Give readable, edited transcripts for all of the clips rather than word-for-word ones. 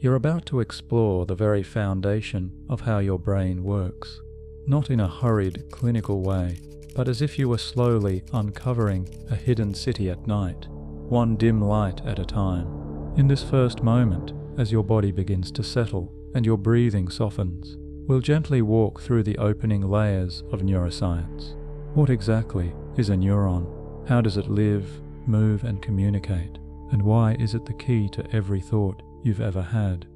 You're about to explore the very foundation of how your brain works, not in a hurried, clinical way, but as if you were slowly uncovering a hidden city at night, one dim light at a time. In this first moment, as your body begins to settle and your breathing softens, we'll gently walk through the opening layers of neuroscience. What exactly is a neuron? How does it live, move, and communicate? And why is it the key to every thought you've ever had?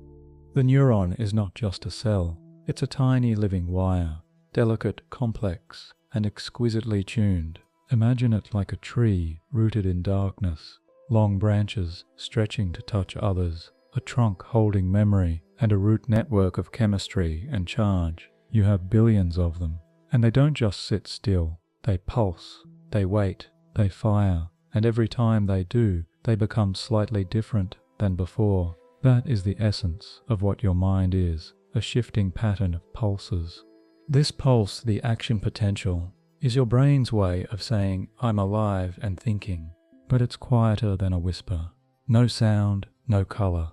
The neuron is not just a cell. It's a tiny living wire, delicate, complex, and exquisitely tuned. Imagine it like a tree rooted in darkness, long branches stretching to touch others, a trunk holding memory, and a root network of chemistry and charge. You have billions of them, and they don't just sit still. They pulse, they wait, they fire, and every time they do, they become slightly different than before. That is the essence of what your mind is, a shifting pattern of pulses. This pulse, the action potential, is your brain's way of saying, I'm alive and thinking, but it's quieter than a whisper. No sound, no color,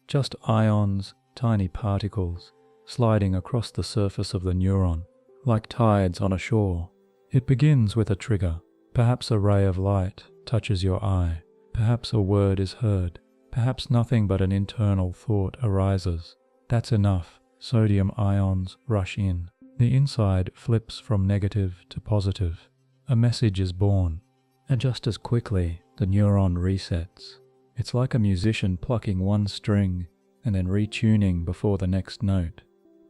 just ions, tiny particles, sliding across the surface of the neuron, like tides on a shore. It begins with a trigger. Perhaps a ray of light touches your eye. Perhaps a word is heard. Perhaps nothing but an internal thought arises. That's enough. Sodium ions rush in. The inside flips from negative to positive. A message is born. And just as quickly, the neuron resets. It's like a musician plucking one string and then retuning before the next note.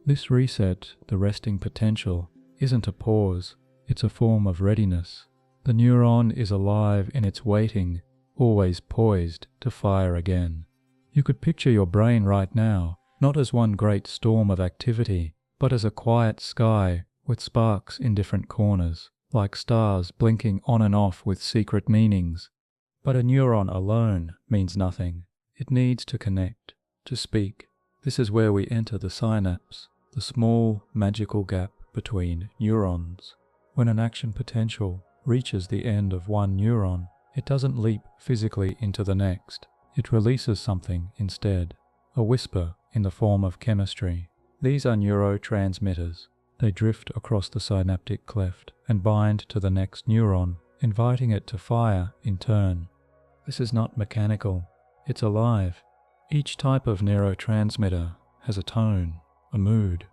This reset, the resting potential, isn't a pause. It's a form of readiness. The neuron is alive in its waiting, always poised to fire again. You could picture your brain right now, not as one great storm of activity, but as a quiet sky with sparks in different corners, like stars blinking on and off with secret meanings. But a neuron alone means nothing. It needs to connect, to speak. This is where we enter the synapse, the small, magical gap between neurons. When an action potential reaches the end of one neuron, it doesn't leap physically into the next. It releases something instead, a whisper in the form of chemistry. These are neurotransmitters. They drift across the synaptic cleft and bind to the next neuron, inviting it to fire in turn. This is not mechanical. It's alive. Each type of neurotransmitter has a tone, a mood.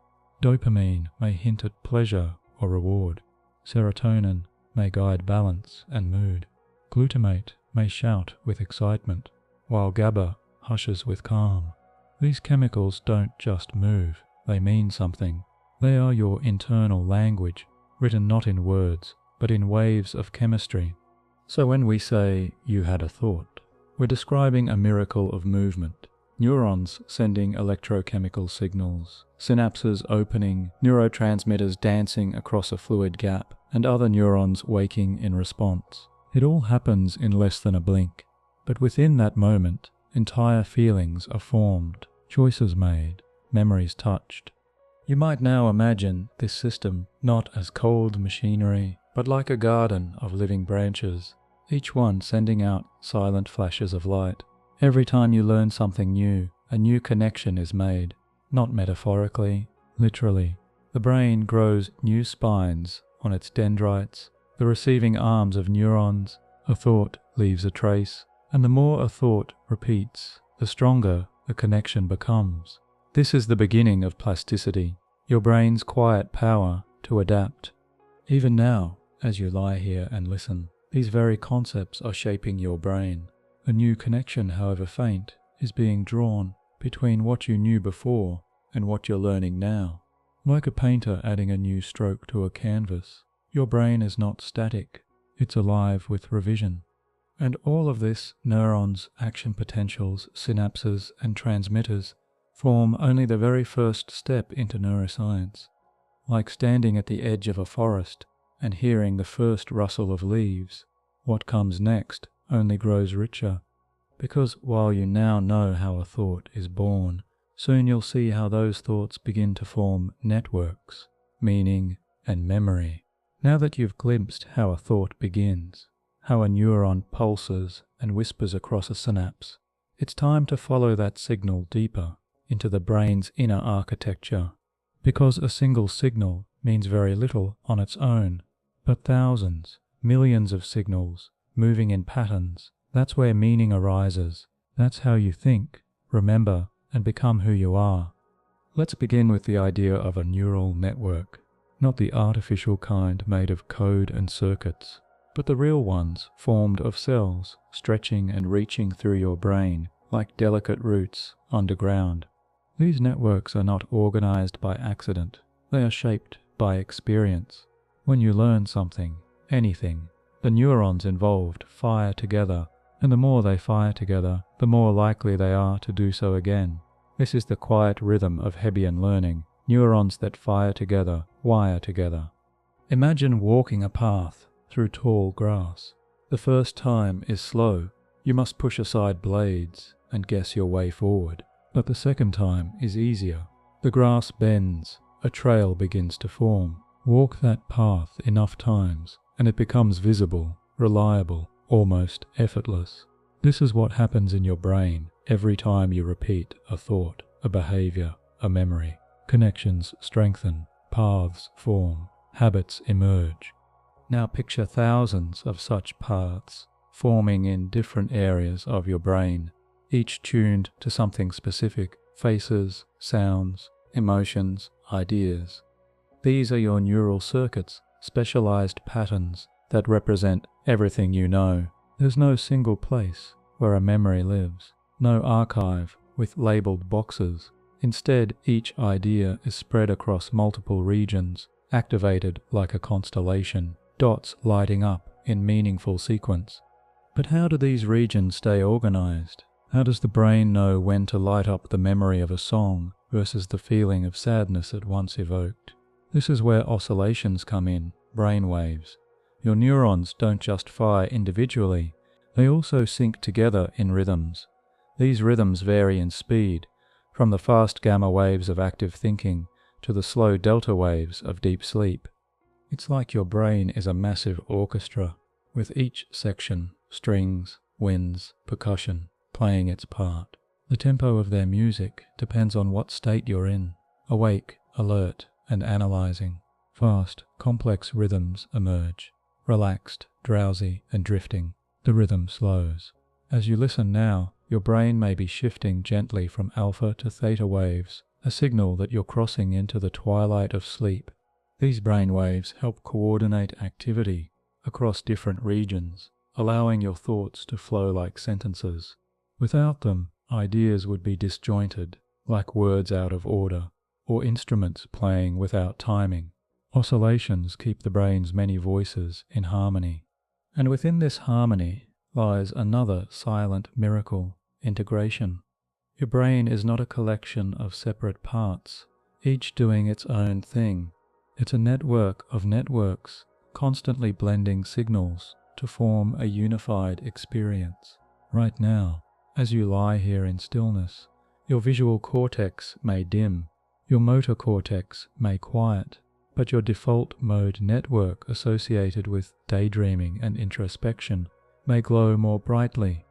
Dopamine may hint at pleasure or reward. Serotonin may guide balance and mood. Glutamate may shout with excitement, while GABA hushes with calm. These chemicals don't just move, they mean something. They are your internal language, written not in words, but in waves of chemistry. So when we say, you had a thought, we're describing a miracle of movement. Neurons sending electrochemical signals, synapses opening, neurotransmitters dancing across a fluid gap, and other neurons waking in response. It all happens in less than a blink. But within that moment, entire feelings are formed, choices made, memories touched. You might now imagine this system not as cold machinery, but like a garden of living branches, each one sending out silent flashes of light. Every time you learn something new, a new connection is made, not metaphorically, literally. The brain grows new spines on its dendrites, the receiving arms of neurons. A thought leaves a trace, and the more a thought repeats, the stronger the connection becomes. This is the beginning of plasticity, your brain's quiet power to adapt. Even now, as you lie here and listen, these very concepts are shaping your brain. A new connection, however faint, is being drawn between what you knew before and what you're learning now. Like a painter adding a new stroke to a canvas, your brain is not static, it's alive with revision. And all of this, neurons, action potentials, synapses, and transmitters, form only the very first step into neuroscience. Like standing at the edge of a forest and hearing the first rustle of leaves, what comes next only grows richer, because while you now know how a thought is born, soon you'll see how those thoughts begin to form networks, meaning, and memory. Now that you've glimpsed how a thought begins, how a neuron pulses and whispers across a synapse, it's time to follow that signal deeper. into the brain's inner architecture. Because a single signal means very little on its own, but thousands, millions of signals moving in patterns, that's where meaning arises. That's how you think, remember, and become who you are. Let's begin with the idea of a neural network, not the artificial kind made of code and circuits, but the real ones formed of cells stretching and reaching through your brain like delicate roots underground. These networks are not organized by accident. They are shaped by experience. When you learn something, anything, the neurons involved fire together, and the more they fire together, the more likely they are to do so again. This is the quiet rhythm of Hebbian learning. Neurons that fire together, wire together. Imagine walking a path through tall grass. The first time is slow. You must push aside blades and guess your way forward. But the second time is easier. The grass bends, a trail begins to form. Walk that path enough times, and it becomes visible, reliable, almost effortless. This is what happens in your brain every time you repeat a thought, a behavior, a memory. Connections strengthen, paths form, habits emerge. Now picture thousands of such paths forming in different areas of your brain, each tuned to something specific: faces, sounds, emotions, ideas. These are your neural circuits, specialized patterns that represent everything you know. There's no single place where a memory lives, no archive with labeled boxes. Instead, each idea is spread across multiple regions, activated like a constellation, dots lighting up in meaningful sequence. But how do these regions stay organized? How does the brain know when to light up the memory of a song versus the feeling of sadness it once evoked? This is where oscillations come in, brain waves. Your neurons don't just fire individually, they also sync together in rhythms. These rhythms vary in speed, from the fast gamma waves of active thinking to the slow delta waves of deep sleep. It's like your brain is a massive orchestra, with each section, strings, winds, percussion, playing its part. The tempo of their music depends on what state you're in: awake, alert, and analyzing. Fast, complex rhythms emerge. Relaxed, drowsy, and drifting, the rhythm slows. As you listen now, your brain may be shifting gently from alpha to theta waves, a signal that you're crossing into the twilight of sleep. These brain waves help coordinate activity across different regions, allowing your thoughts to flow like sentences. Without them, ideas would be disjointed, like words out of order, or instruments playing without timing. Oscillations keep the brain's many voices in harmony. And within this harmony lies another silent miracle: integration. Your brain is not a collection of separate parts, each doing its own thing. It's a network of networks, constantly blending signals to form a unified experience. Right now, as you lie here in stillness, your visual cortex may dim, your motor cortex may quiet, but your default mode network associated with daydreaming and introspection may glow more brightly.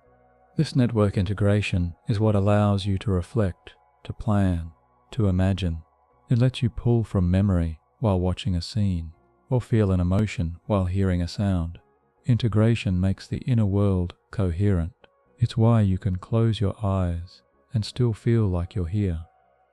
This network integration is what allows you to reflect, to plan, to imagine. It lets you pull from memory while watching a scene, or feel an emotion while hearing a sound. Integration makes the inner world coherent. It's why you can close your eyes and still feel like you're here.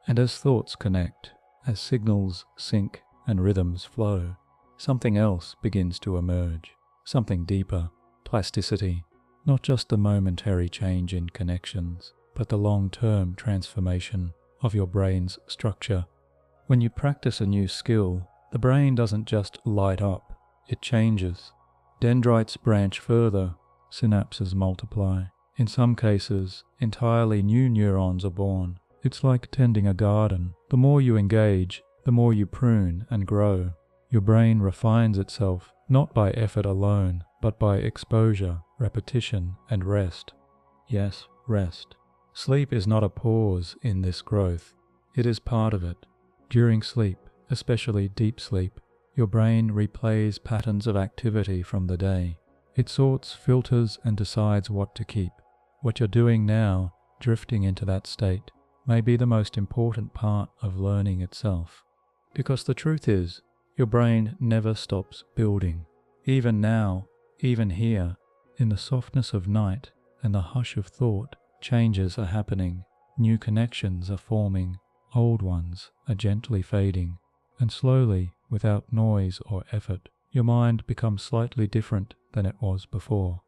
And as thoughts connect, as signals sync and rhythms flow, something else begins to emerge, something deeper: plasticity. Not just the momentary change in connections, but the long-term transformation of your brain's structure. When you practice a new skill, the brain doesn't just light up, it changes. Dendrites branch further, synapses multiply. In some cases, entirely new neurons are born. It's like tending a garden. The more you engage, the more you prune and grow. Your brain refines itself, not by effort alone, but by exposure, repetition, and rest. Yes, rest. Sleep is not a pause in this growth. It is part of it. During sleep, especially deep sleep, your brain replays patterns of activity from the day. It sorts, filters, and decides what to keep. What you're doing now, drifting into that state, may be the most important part of learning itself. Because the truth is, your brain never stops building. Even now, even here, in the softness of night and the hush of thought, changes are happening, new connections are forming, old ones are gently fading, and slowly, without noise or effort, your mind becomes slightly different than it was before.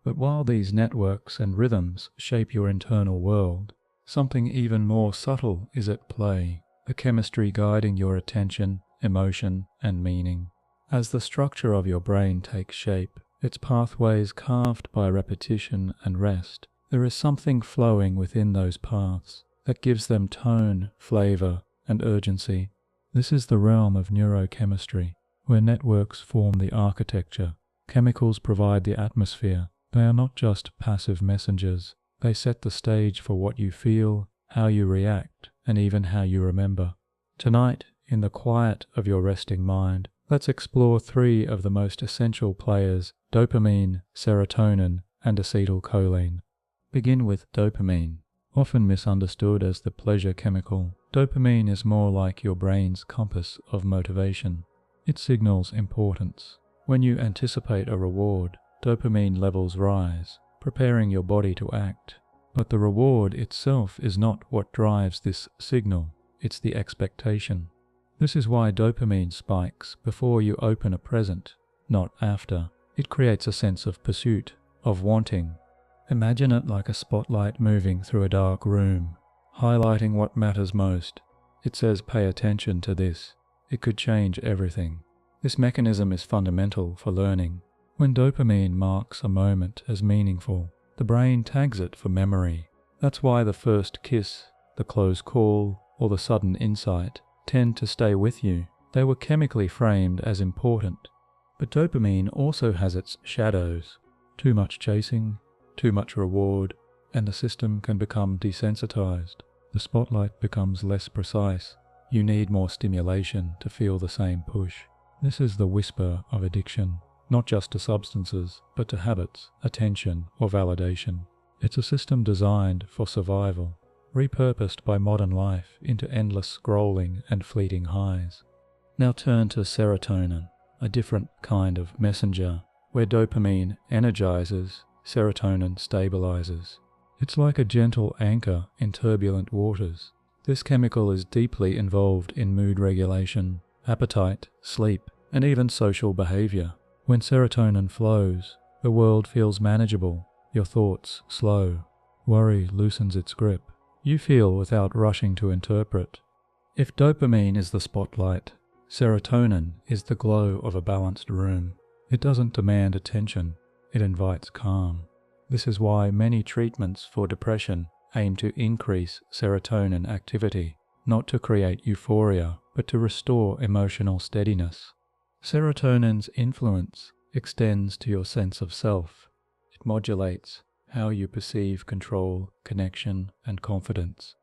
But while these networks and rhythms shape your internal world, something even more subtle is at play, the chemistry guiding your attention, emotion, and meaning. As the structure of your brain takes shape, its pathways carved by repetition and rest, there is something flowing within those paths that gives them tone, flavor, and urgency. This is the realm of neurochemistry, where networks form the architecture, chemicals provide the atmosphere. They are not just passive messengers. They set the stage for what you feel, how you react, and even how you remember. Tonight, in the quiet of your resting mind, let's explore 3 of the most essential players: dopamine, serotonin, and acetylcholine. Begin with dopamine. Often misunderstood as the pleasure chemical, dopamine is more like your brain's compass of motivation. It signals importance. When you anticipate a reward, dopamine levels rise, preparing your body to act. But the reward itself is not what drives this signal, it's the expectation. This is why dopamine spikes before you open a present, not after. It creates a sense of pursuit, of wanting. Imagine it like a spotlight moving through a dark room, highlighting what matters most. It says, pay attention to this. It could change everything. This mechanism is fundamental for learning. When dopamine marks a moment as meaningful, the brain tags it for memory. That's why the first kiss, the close call, or the sudden insight tend to stay with you. They were chemically framed as important. But dopamine also has its shadows. Too much chasing, too much reward, and the system can become desensitized. The spotlight becomes less precise. You need more stimulation to feel the same push. This is the whisper of addiction, not just to substances, but to habits, attention, or validation. It's a system designed for survival, repurposed by modern life into endless scrolling and fleeting highs. Now turn to serotonin, a different kind of messenger, where dopamine energizes, serotonin stabilizes. It's like a gentle anchor in turbulent waters. This chemical is deeply involved in mood regulation, appetite, sleep, and even social behavior. When serotonin flows, the world feels manageable, your thoughts slow, worry loosens its grip. You feel without rushing to interpret. If dopamine is the spotlight, serotonin is the glow of a balanced room. It doesn't demand attention, it invites calm. This is why many treatments for depression aim to increase serotonin activity, not to create euphoria, but to restore emotional steadiness. Serotonin's influence extends to your sense of self. It modulates how you perceive control, connection, and confidence.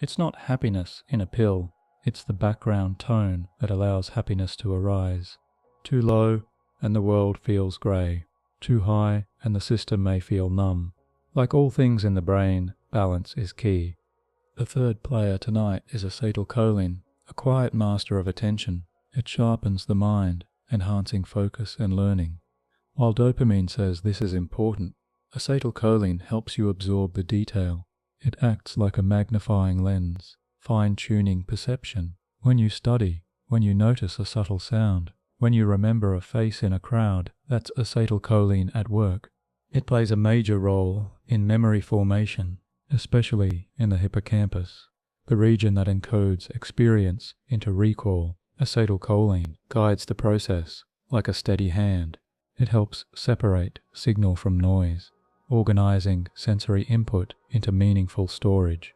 It's not happiness in a pill, it's the background tone that allows happiness to arise. Too low, and the world feels grey. Too high, and the system may feel numb. Like all things in the brain, balance is key. The third player tonight is acetylcholine, a quiet master of attention. It sharpens the mind, enhancing focus and learning. While dopamine says this is important, acetylcholine helps you absorb the detail. It acts like a magnifying lens, fine-tuning perception. When you study, when you notice a subtle sound, when you remember a face in a crowd, that's acetylcholine at work. It plays a major role in memory formation, especially in the hippocampus, the region that encodes experience into recall. Acetylcholine guides the process like a steady hand. It helps separate signal from noise, organizing sensory input into meaningful storage.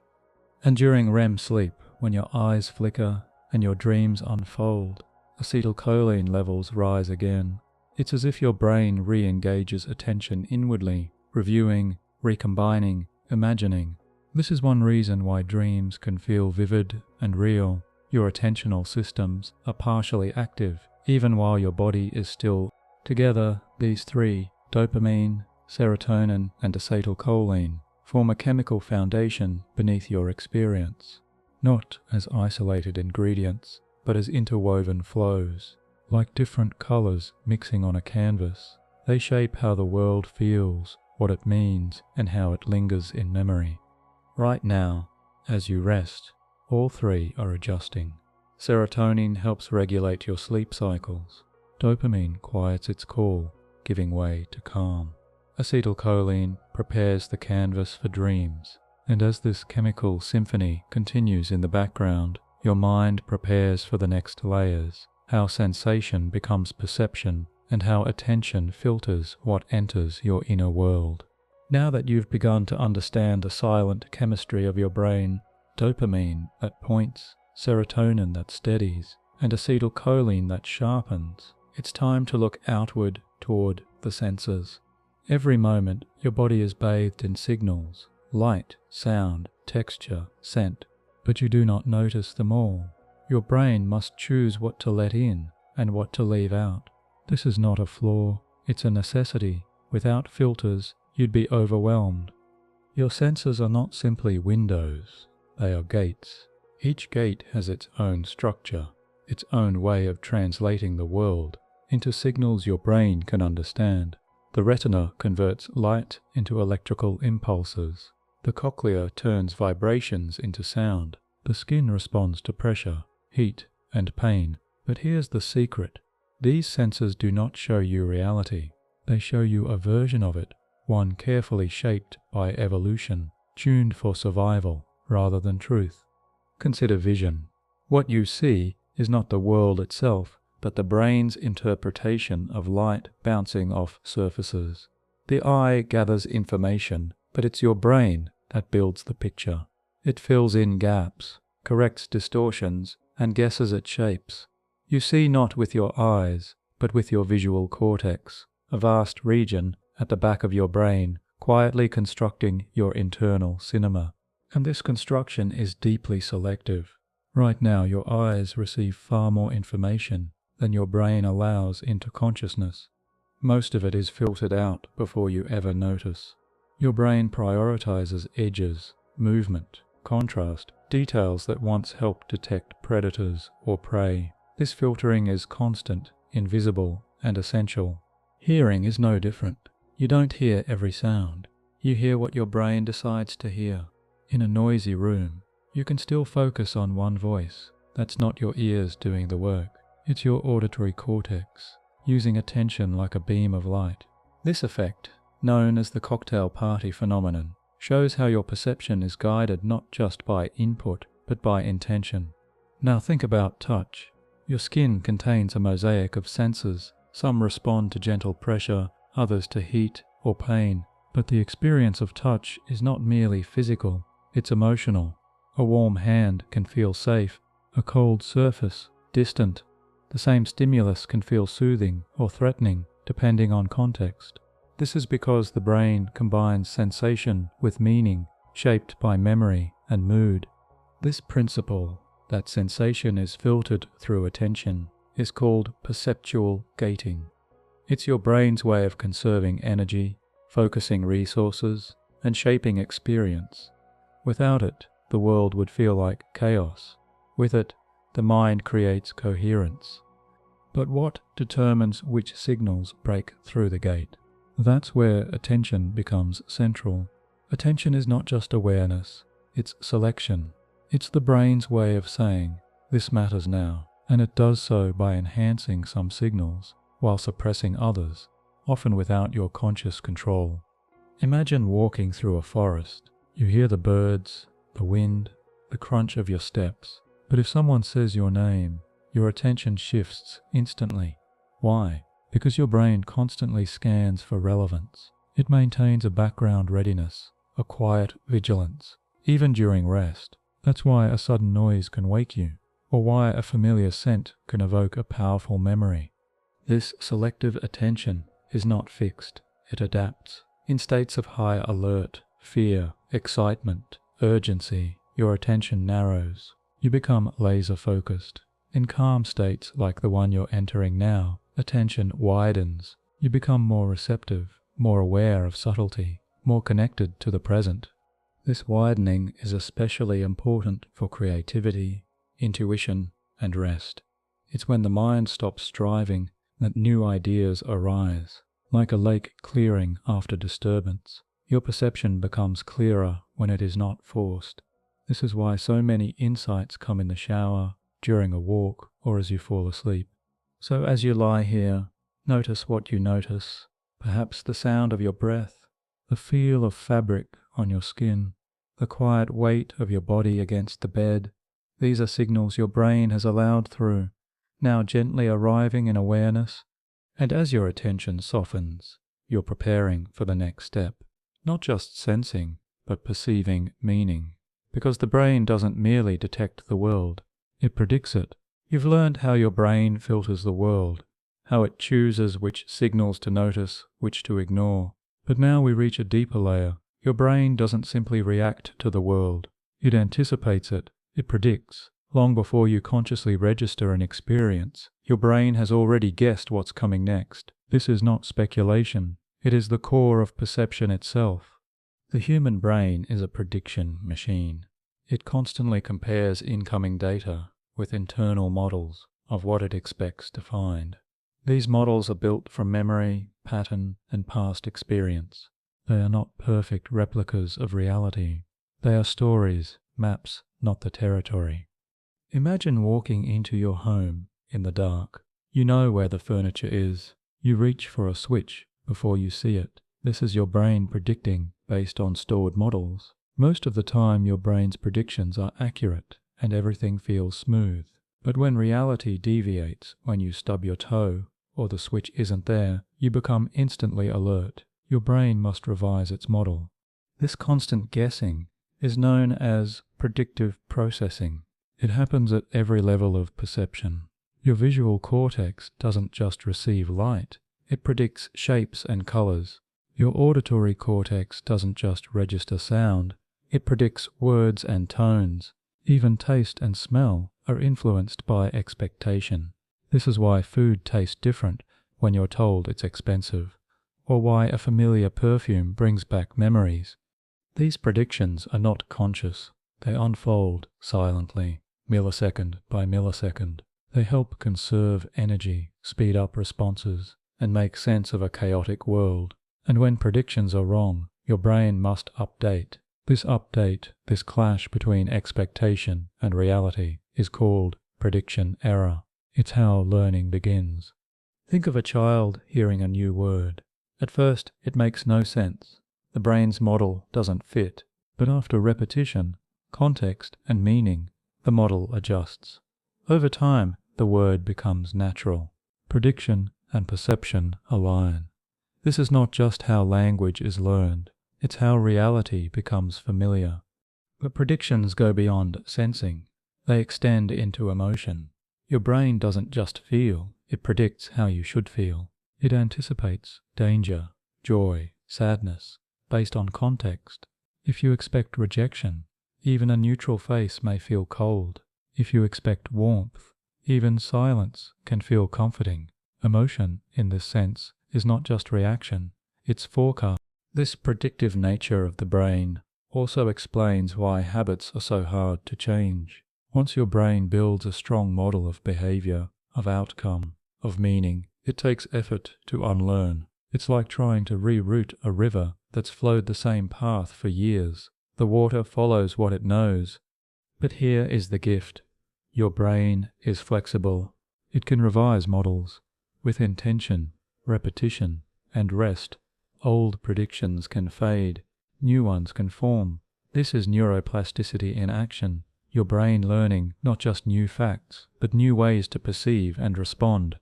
And during REM sleep, when your eyes flicker and your dreams unfold, acetylcholine levels rise again. It's as if your brain re-engages attention inwardly, reviewing, recombining, imagining. This is one reason why dreams can feel vivid and real. Your attentional systems are partially active, even while your body is still. Together, these 3, dopamine, serotonin, and acetylcholine, form a chemical foundation beneath your experience, not as isolated ingredients, but as interwoven flows. Like different colors mixing on a canvas, they shape how the world feels, what it means, and how it lingers in memory. Right now, as you rest, all three are adjusting. Serotonin helps regulate your sleep cycles. Dopamine quiets its call, giving way to calm. Acetylcholine prepares the canvas for dreams. And as this chemical symphony continues in the background, your mind prepares for the next layers, how sensation becomes perception, and how attention filters what enters your inner world. Now that you've begun to understand the silent chemistry of your brain, dopamine that points, serotonin that steadies, and acetylcholine that sharpens, it's time to look outward toward the senses. Every moment, your body is bathed in signals, light, sound, texture, scent, but you do not notice them all. Your brain must choose what to let in and what to leave out. This is not a flaw, it's a necessity. Without filters, you'd be overwhelmed. Your senses are not simply windows, they are gates. Each gate has its own structure, its own way of translating the world into signals your brain can understand. The retina converts light into electrical impulses. The cochlea turns vibrations into sound. The skin responds to pressure, heat, and pain. But here's the secret. These senses do not show you reality. They show you a version of it, one carefully shaped by evolution, tuned for survival rather than truth. Consider vision. What you see is not the world itself, but the brain's interpretation of light bouncing off surfaces. The eye gathers information, but it's your brain that builds the picture. It fills in gaps, corrects distortions, and guesses at shapes. You see not with your eyes, but with your visual cortex, a vast region at the back of your brain, quietly constructing your internal cinema. And this construction is deeply selective. Right now, your eyes receive far more information than your brain allows into consciousness. Most of it is filtered out before you ever notice. Your brain prioritizes edges, movement, contrast, details that once helped detect predators or prey. This filtering is constant, invisible, and essential. Hearing is no different. You don't hear every sound. You hear what your brain decides to hear. In a noisy room, you can still focus on one voice. That's not your ears doing the work. It's your auditory cortex, using attention like a beam of light. This effect, known as the cocktail party phenomenon, shows how your perception is guided not just by input, but by intention. Now think about touch. Your skin contains a mosaic of senses. Some respond to gentle pressure, others to heat or pain. But the experience of touch is not merely physical, it's emotional. A warm hand can feel safe, a cold surface, distant. The same stimulus can feel soothing or threatening, depending on context. This is because the brain combines sensation with meaning, shaped by memory and mood. This principle, that sensation is filtered through attention, is called perceptual gating. It's your brain's way of conserving energy, focusing resources, and shaping experience. Without it, the world would feel like chaos. With it, the mind creates coherence. But what determines which signals break through the gate? That's where attention becomes central. Attention is not just awareness, it's selection. It's the brain's way of saying, this matters now, and it does so by enhancing some signals while suppressing others, often without your conscious control. Imagine walking through a forest. You hear the birds, the wind, the crunch of your steps. But if someone says your name, your attention shifts instantly. Why? Because your brain constantly scans for relevance. It maintains a background readiness, a quiet vigilance, even during rest. That's why a sudden noise can wake you, or why a familiar scent can evoke a powerful memory. This selective attention is not fixed, it adapts. In states of high alert, fear, excitement, urgency, your attention narrows. You become laser-focused. In calm states like the one you're entering now, attention widens. You become more receptive, more aware of subtlety, more connected to the present. This widening is especially important for creativity, intuition, and rest. It's when the mind stops striving that new ideas arise. Like a lake clearing after disturbance, your perception becomes clearer when it is not forced. This is why so many insights come in the shower, during a walk, or as you fall asleep. So as you lie here, notice what you notice, perhaps the sound of your breath, the feel of fabric on your skin, the quiet weight of your body against the bed. These are signals your brain has allowed through, now gently arriving in awareness, and as your attention softens, you're preparing for the next step, not just sensing, but perceiving meaning. Because the brain doesn't merely detect the world, it predicts it. You've learned how your brain filters the world, how it chooses which signals to notice, which to ignore. But now we reach a deeper layer. Your brain doesn't simply react to the world. It anticipates it. It predicts. Long before you consciously register an experience, your brain has already guessed what's coming next. This is not speculation. It is the core of perception itself. The human brain is a prediction machine. It constantly compares incoming data with internal models of what it expects to find. These models are built from memory, pattern, and past experience. They are not perfect replicas of reality. They are stories, maps, not the territory. Imagine walking into your home in the dark. You know where the furniture is. You reach for a switch before you see it. This is your brain predicting based on stored models. Most of the time your brain's predictions are accurate and everything feels smooth. But when reality deviates, when you stub your toe or the switch isn't there, you become instantly alert. Your brain must revise its model. This constant guessing is known as predictive processing. It happens at every level of perception. Your visual cortex doesn't just receive light, it predicts shapes and colors. Your auditory cortex doesn't just register sound, it predicts words and tones. Even taste and smell are influenced by expectation. This is why food tastes different when you're told it's expensive, or why a familiar perfume brings back memories. These predictions are not conscious. They unfold silently, millisecond by millisecond. They help conserve energy, speed up responses, and make sense of a chaotic world. And when predictions are wrong, your brain must update. This update, this clash between expectation and reality, is called prediction error. It's how learning begins. Think of a child hearing a new word. At first, it makes no sense. The brain's model doesn't fit. But after repetition, context, and meaning, the model adjusts. Over time, the word becomes natural. Prediction and perception align. This is not just how language is learned, it's how reality becomes familiar. But predictions go beyond sensing. They extend into emotion. Your brain doesn't just feel, it predicts how you should feel. It anticipates danger, joy, sadness, based on context. If you expect rejection, even a neutral face may feel cold. If you expect warmth, even silence can feel comforting. Emotion, in this sense, is not just reaction, it's forecast. This predictive nature of the brain also explains why habits are so hard to change. Once your brain builds a strong model of behavior, of outcome, of meaning, it takes effort to unlearn. It's like trying to reroute a river that's flowed the same path for years. The water follows what it knows. But here is the gift. Your brain is flexible. It can revise models. With intention, repetition, and rest, old predictions can fade, new ones can form. This is neuroplasticity in action. Your brain learning not just new facts, but new ways to perceive and respond.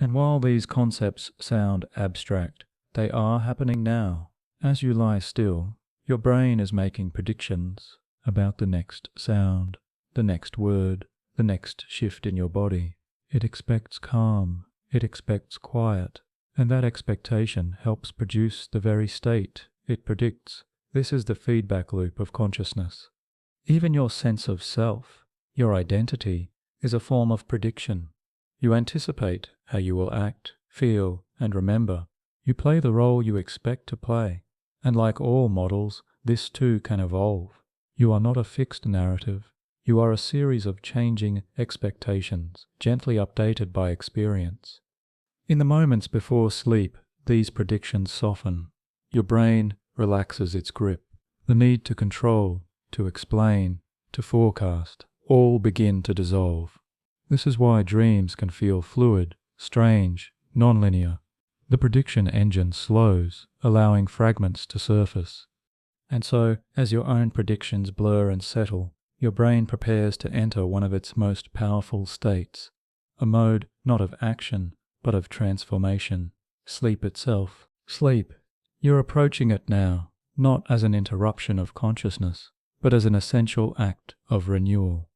And while these concepts sound abstract, they are happening now. As you lie still, your brain is making predictions about the next sound, the next word, the next shift in your body. It expects calm, it expects quiet, and that expectation helps produce the very state it predicts. This is the feedback loop of consciousness. Even your sense of self, your identity, is a form of prediction. You anticipate how you will act, feel, and remember. You play the role you expect to play. And like all models, this too can evolve. You are not a fixed narrative. You are a series of changing expectations, gently updated by experience. In the moments before sleep, these predictions soften. Your brain relaxes its grip. The need to control, to explain, to forecast, all begin to dissolve. This is why dreams can feel fluid, strange, nonlinear. The prediction engine slows, allowing fragments to surface. And so, as your own predictions blur and settle, your brain prepares to enter one of its most powerful states, a mode not of action, but of transformation, sleep itself. Sleep. You're approaching it now, not as an interruption of consciousness, but as an essential act of renewal.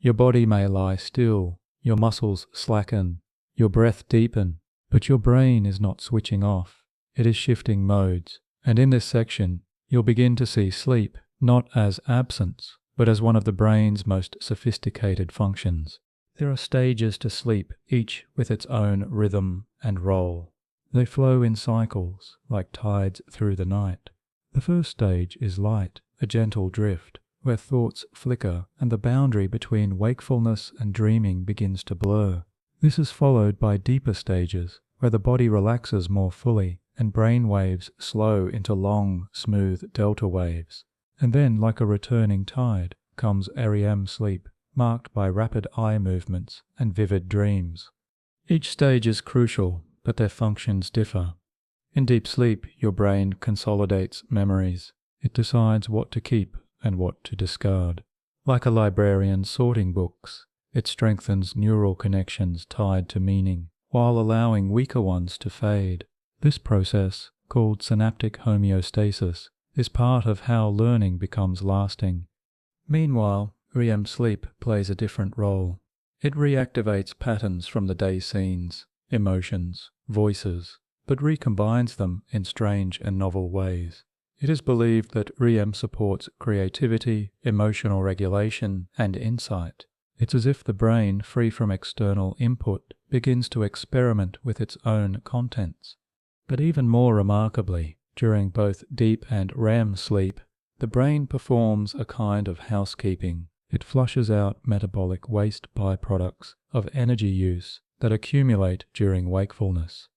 Your body may lie still, your muscles slacken, your breath deepen, but your brain is not switching off. It is shifting modes, and in this section, you'll begin to see sleep not as absence, but as one of the brain's most sophisticated functions. There are stages to sleep, each with its own rhythm and role. They flow in cycles, like tides through the night. The first stage is light, a gentle drift, where thoughts flicker and the boundary between wakefulness and dreaming begins to blur. This is followed by deeper stages, where the body relaxes more fully and brain waves slow into long, smooth delta waves. And then, like a returning tide, comes REM sleep, marked by rapid eye movements and vivid dreams. Each stage is crucial, but their functions differ. In deep sleep, your brain consolidates memories. It decides what to keep and what to discard. Like a librarian sorting books, it strengthens neural connections tied to meaning, while allowing weaker ones to fade. This process, called synaptic homeostasis, is part of how learning becomes lasting. Meanwhile, REM sleep plays a different role. It reactivates patterns from the day scenes, emotions, voices, but recombines them in strange and novel ways. It is believed that REM supports creativity, emotional regulation, and insight. It's as if the brain, free from external input, begins to experiment with its own contents. But even more remarkably, during both deep and REM sleep, the brain performs a kind of housekeeping. It flushes out metabolic waste byproducts of energy use that accumulate during wakefulness.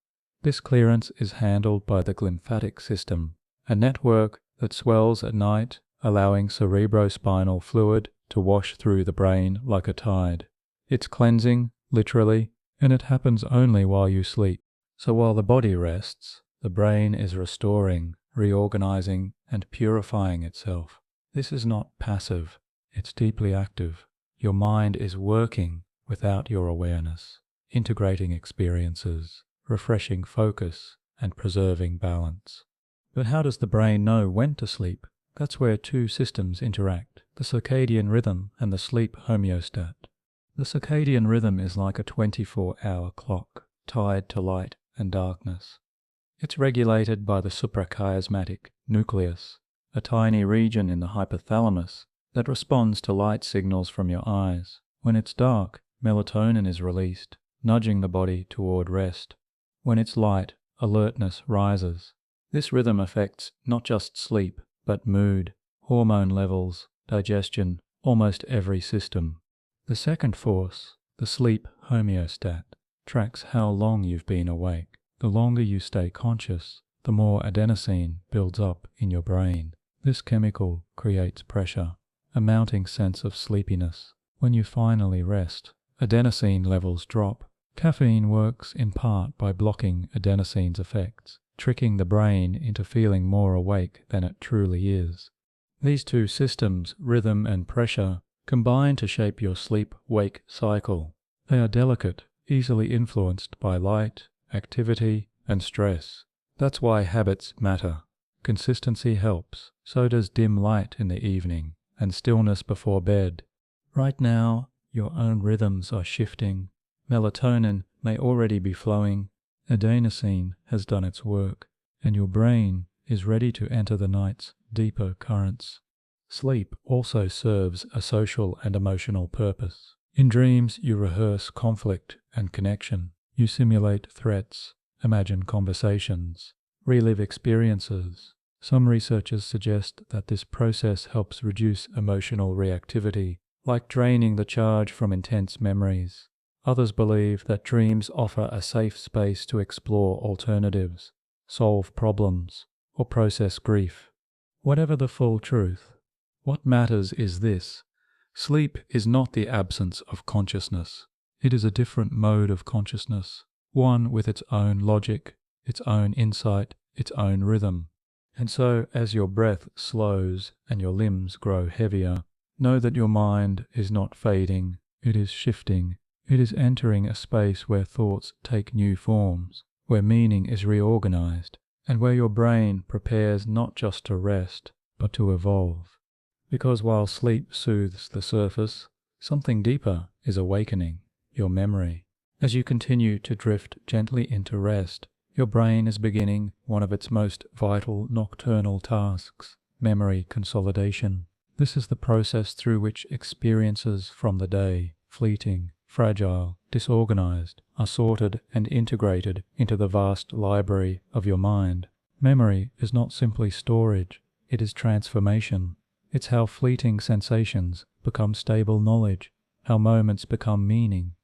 This clearance is handled by the glymphatic system, a network that swells at night, allowing cerebrospinal fluid to wash through the brain like a tide. It's cleansing, literally, and it happens only while you sleep. So while the body rests, the brain is restoring, reorganizing, and purifying itself. This is not passive, it's deeply active. Your mind is working without your awareness, integrating experiences, refreshing focus, and preserving balance. But how does the brain know when to sleep? That's where two systems interact, the circadian rhythm and the sleep homeostat. The circadian rhythm is like a 24-hour clock, tied to light and darkness. It's regulated by the suprachiasmatic nucleus, a tiny region in the hypothalamus that responds to light signals from your eyes. When it's dark, melatonin is released, nudging the body toward rest. When it's light, alertness rises. This rhythm affects not just sleep, but mood, hormone levels, digestion, almost every system. The second force, the sleep homeostat, tracks how long you've been awake. The longer you stay conscious, the more adenosine builds up in your brain. This chemical creates pressure, a mounting sense of sleepiness. When you finally rest, adenosine levels drop. Caffeine works in part by blocking adenosine's effects, tricking the brain into feeling more awake than it truly is. These two systems, rhythm and pressure, combine to shape your sleep-wake cycle. They are delicate, easily influenced by light, activity, and stress. That's why habits matter. Consistency helps. So does dim light in the evening and stillness before bed. Right now, your own rhythms are shifting. Melatonin may already be flowing. Adenosine has done its work, and your brain is ready to enter the night's deeper currents. Sleep also serves a social and emotional purpose. In dreams, you rehearse conflict and connection. You simulate threats, imagine conversations, relive experiences, Some researchers suggest that this process helps reduce emotional reactivity, like draining the charge from intense memories. Others believe that dreams offer a safe space to explore alternatives, solve problems, or process grief. Whatever the full truth, what matters is this: sleep is not the absence of consciousness. It is a different mode of consciousness, one with its own logic, its own insight, its own rhythm. And so, as your breath slows and your limbs grow heavier, know that your mind is not fading, it is shifting. It is entering a space where thoughts take new forms, where meaning is reorganized, and where your brain prepares not just to rest, but to evolve. Because while sleep soothes the surface, something deeper is awakening, your memory. As you continue to drift gently into rest, your brain is beginning one of its most vital nocturnal tasks, memory consolidation. This is the process through which experiences from the day, fleeting, fragile, disorganized, are sorted and integrated into the vast library of your mind. Memory is not simply storage, it is transformation. It's how fleeting sensations become stable knowledge, how moments become meaning.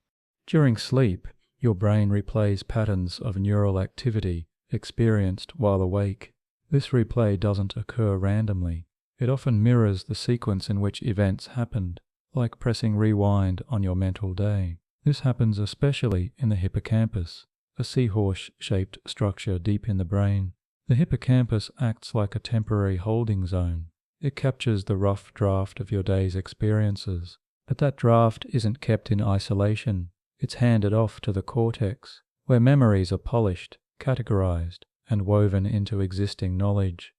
During sleep, your brain replays patterns of neural activity experienced while awake. This replay doesn't occur randomly. It often mirrors the sequence in which events happened, like pressing rewind on your mental day. This happens especially in the hippocampus, a seahorse-shaped structure deep in the brain. The hippocampus acts like a temporary holding zone. It captures the rough draft of your day's experiences, but that draft isn't kept in isolation. It's handed off to the cortex, where memories are polished, categorized, and woven into existing knowledge.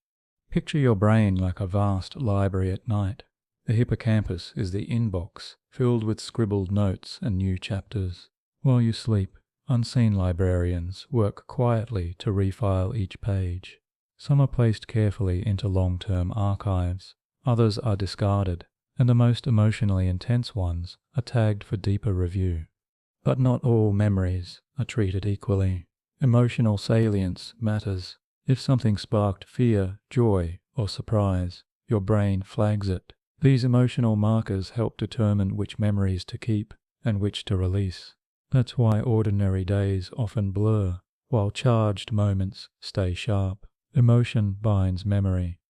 Picture your brain like a vast library at night. The hippocampus is the inbox, filled with scribbled notes and new chapters. While you sleep, unseen librarians work quietly to refile each page. Some are placed carefully into long-term archives, others are discarded, and the most emotionally intense ones are tagged for deeper review. But not all memories are treated equally. Emotional salience matters. If something sparked fear, joy, or surprise, your brain flags it. These emotional markers help determine which memories to keep and which to release. That's why ordinary days often blur, while charged moments stay sharp. Emotion binds memory.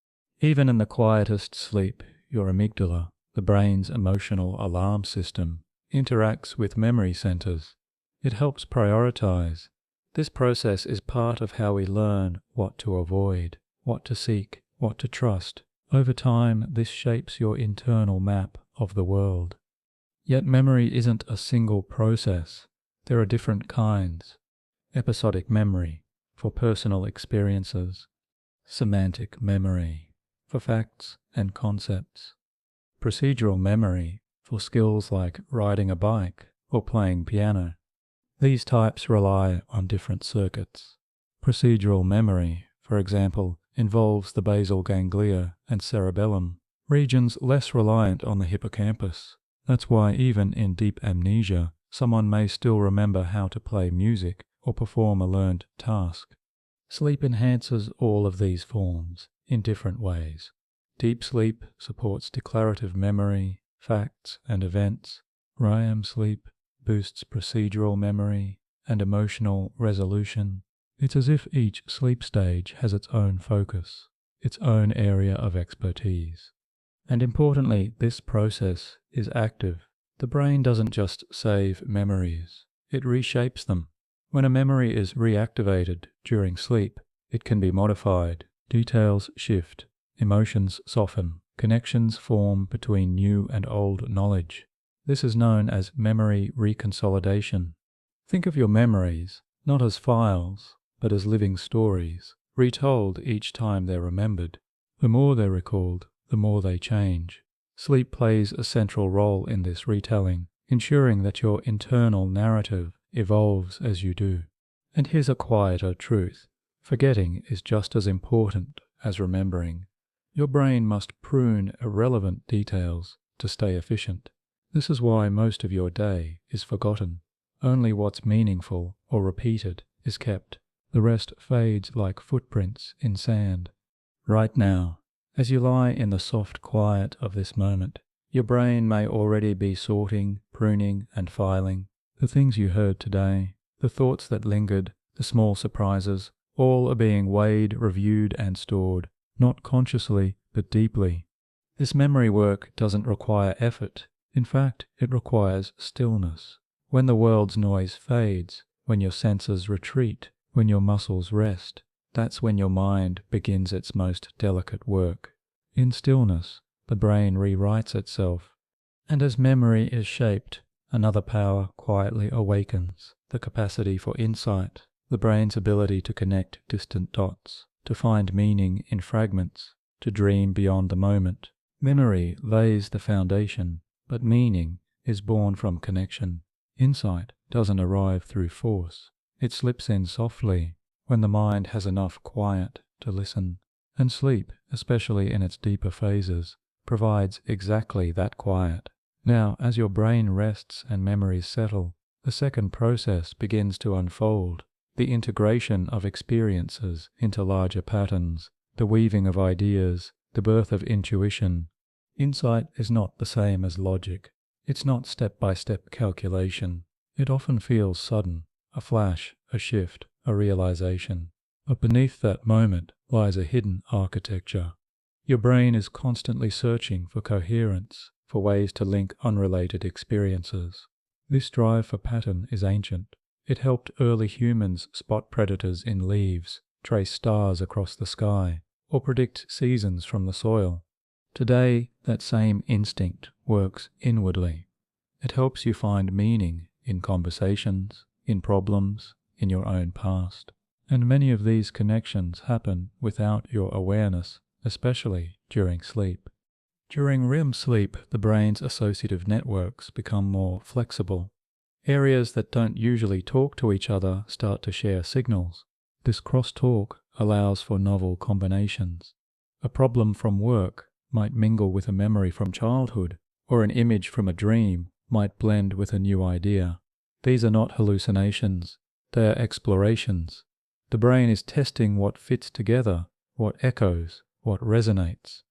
Even in the quietest sleep, your amygdala, the brain's emotional alarm system, interacts with memory centers. It helps prioritize. This process is part of how we learn what to avoid, what to seek, what to trust. Over time, this shapes your internal map of the world. Yet memory isn't a single process. There are different kinds. Episodic memory, for personal experiences. Semantic memory, for facts and concepts. Procedural memory, for skills like riding a bike or playing piano. These types rely on different circuits. Procedural memory, for example, involves the basal ganglia and cerebellum, regions less reliant on the hippocampus. That's why even in deep amnesia, someone may still remember how to play music or perform a learned task. Sleep enhances all of these forms in different ways. Deep sleep supports declarative memory, facts and events. REM sleep boosts procedural memory and emotional resolution. It's as if each sleep stage has its own focus, its own area of expertise. And importantly, this process is active. The brain doesn't just save memories, it reshapes them. When a memory is reactivated during sleep, it can be modified. Details shift, emotions soften, connections form between new and old knowledge. This is known as memory reconsolidation. Think of your memories not as files, but as living stories, retold each time they're remembered. The more they're recalled, the more they change. Sleep plays a central role in this retelling, ensuring that your internal narrative evolves as you do. And here's a quieter truth. Forgetting is just as important as remembering. Your brain must prune irrelevant details to stay efficient. This is why most of your day is forgotten. Only what's meaningful or repeated is kept. The rest fades like footprints in sand. Right now, as you lie in the soft quiet of this moment, your brain may already be sorting, pruning, and filing. The things you heard today, the thoughts that lingered, the small surprises, all are being weighed, reviewed, and stored, not consciously, but deeply. This memory work doesn't require effort. In fact, it requires stillness. When the world's noise fades, when your senses retreat, when your muscles rest, that's when your mind begins its most delicate work. In stillness, the brain rewrites itself, and as memory is shaped, another power quietly awakens, the capacity for insight, the brain's ability to connect distant dots, to find meaning in fragments, to dream beyond the moment. Memory lays the foundation, but meaning is born from connection. Insight doesn't arrive through force. It slips in softly when the mind has enough quiet to listen. And sleep, especially in its deeper phases, provides exactly that quiet. Now, as your brain rests and memories settle, the second process begins to unfold, the integration of experiences into larger patterns, the weaving of ideas, the birth of intuition. Insight is not the same as logic. It's not step-by-step calculation. It often feels sudden, a flash, a shift, a realization. But beneath that moment lies a hidden architecture. Your brain is constantly searching for coherence, for ways to link unrelated experiences. This drive for pattern is ancient. It helped early humans spot predators in leaves, trace stars across the sky, or predict seasons from the soil. Today, that same instinct works inwardly. It helps you find meaning in conversations, in problems, in your own past. And many of these connections happen without your awareness, especially during sleep. During REM sleep, the brain's associative networks become more flexible. Areas that don't usually talk to each other start to share signals. This crosstalk allows for novel combinations. A problem from work might mingle with a memory from childhood, or an image from a dream might blend with a new idea. These are not hallucinations, they are explorations. The brain is testing what fits together, what echoes, what resonates.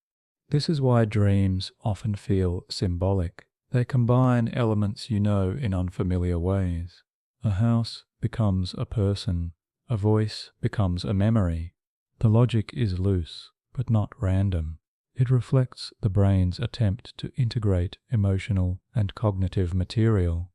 This is why dreams often feel symbolic. They combine elements you know in unfamiliar ways. A house becomes a person, a voice becomes a memory. The logic is loose, but not random. It reflects the brain's attempt to integrate emotional and cognitive material.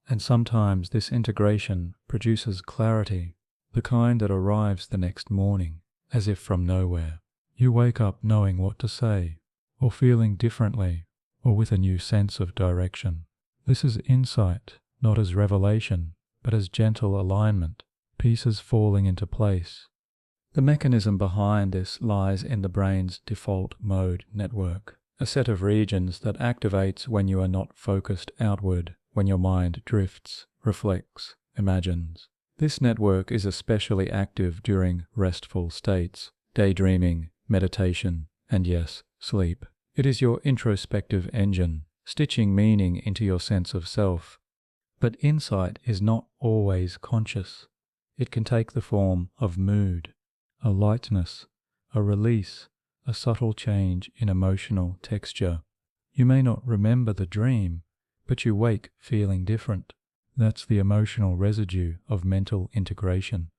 And sometimes this integration produces clarity, the kind that arrives the next morning, as if from nowhere. You wake up knowing what to say, or feeling differently, or with a new sense of direction. This is insight, not as revelation, but as gentle alignment, pieces falling into place. The mechanism behind this lies in the brain's default mode network, a set of regions that activates when you are not focused outward, when your mind drifts, reflects, imagines. This network is especially active during restful states, daydreaming, meditation, and yes, sleep. It is your introspective engine, stitching meaning into your sense of self. But insight is not always conscious. It can take the form of mood, a lightness, a release, a subtle change in emotional texture. You may not remember the dream, but you wake feeling different. That's the emotional residue of mental integration.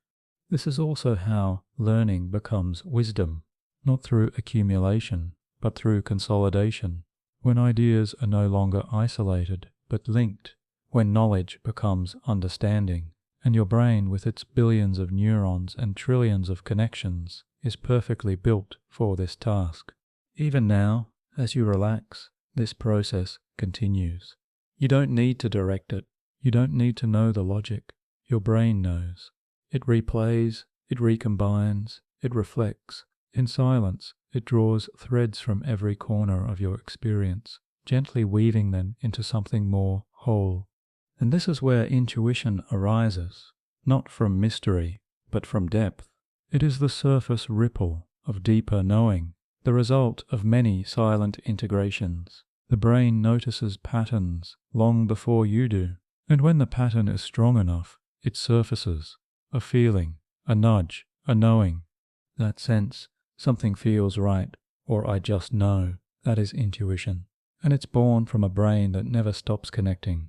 This is also how learning becomes wisdom, not through accumulation, but through consolidation. When ideas are no longer isolated, but linked, when knowledge becomes understanding, and your brain with its billions of neurons and trillions of connections is perfectly built for this task. Even now, as you relax, this process continues. You don't need to direct it. You don't need to know the logic. Your brain knows. It replays, it recombines, it reflects. In silence, it draws threads from every corner of your experience, gently weaving them into something more whole. And this is where intuition arises, not from mystery, but from depth. It is the surface ripple of deeper knowing, the result of many silent integrations. The brain notices patterns long before you do, and when the pattern is strong enough, it surfaces, a feeling, a nudge, a knowing. That sense something feels right, or I just know. That is intuition. And it's born from a brain that never stops connecting.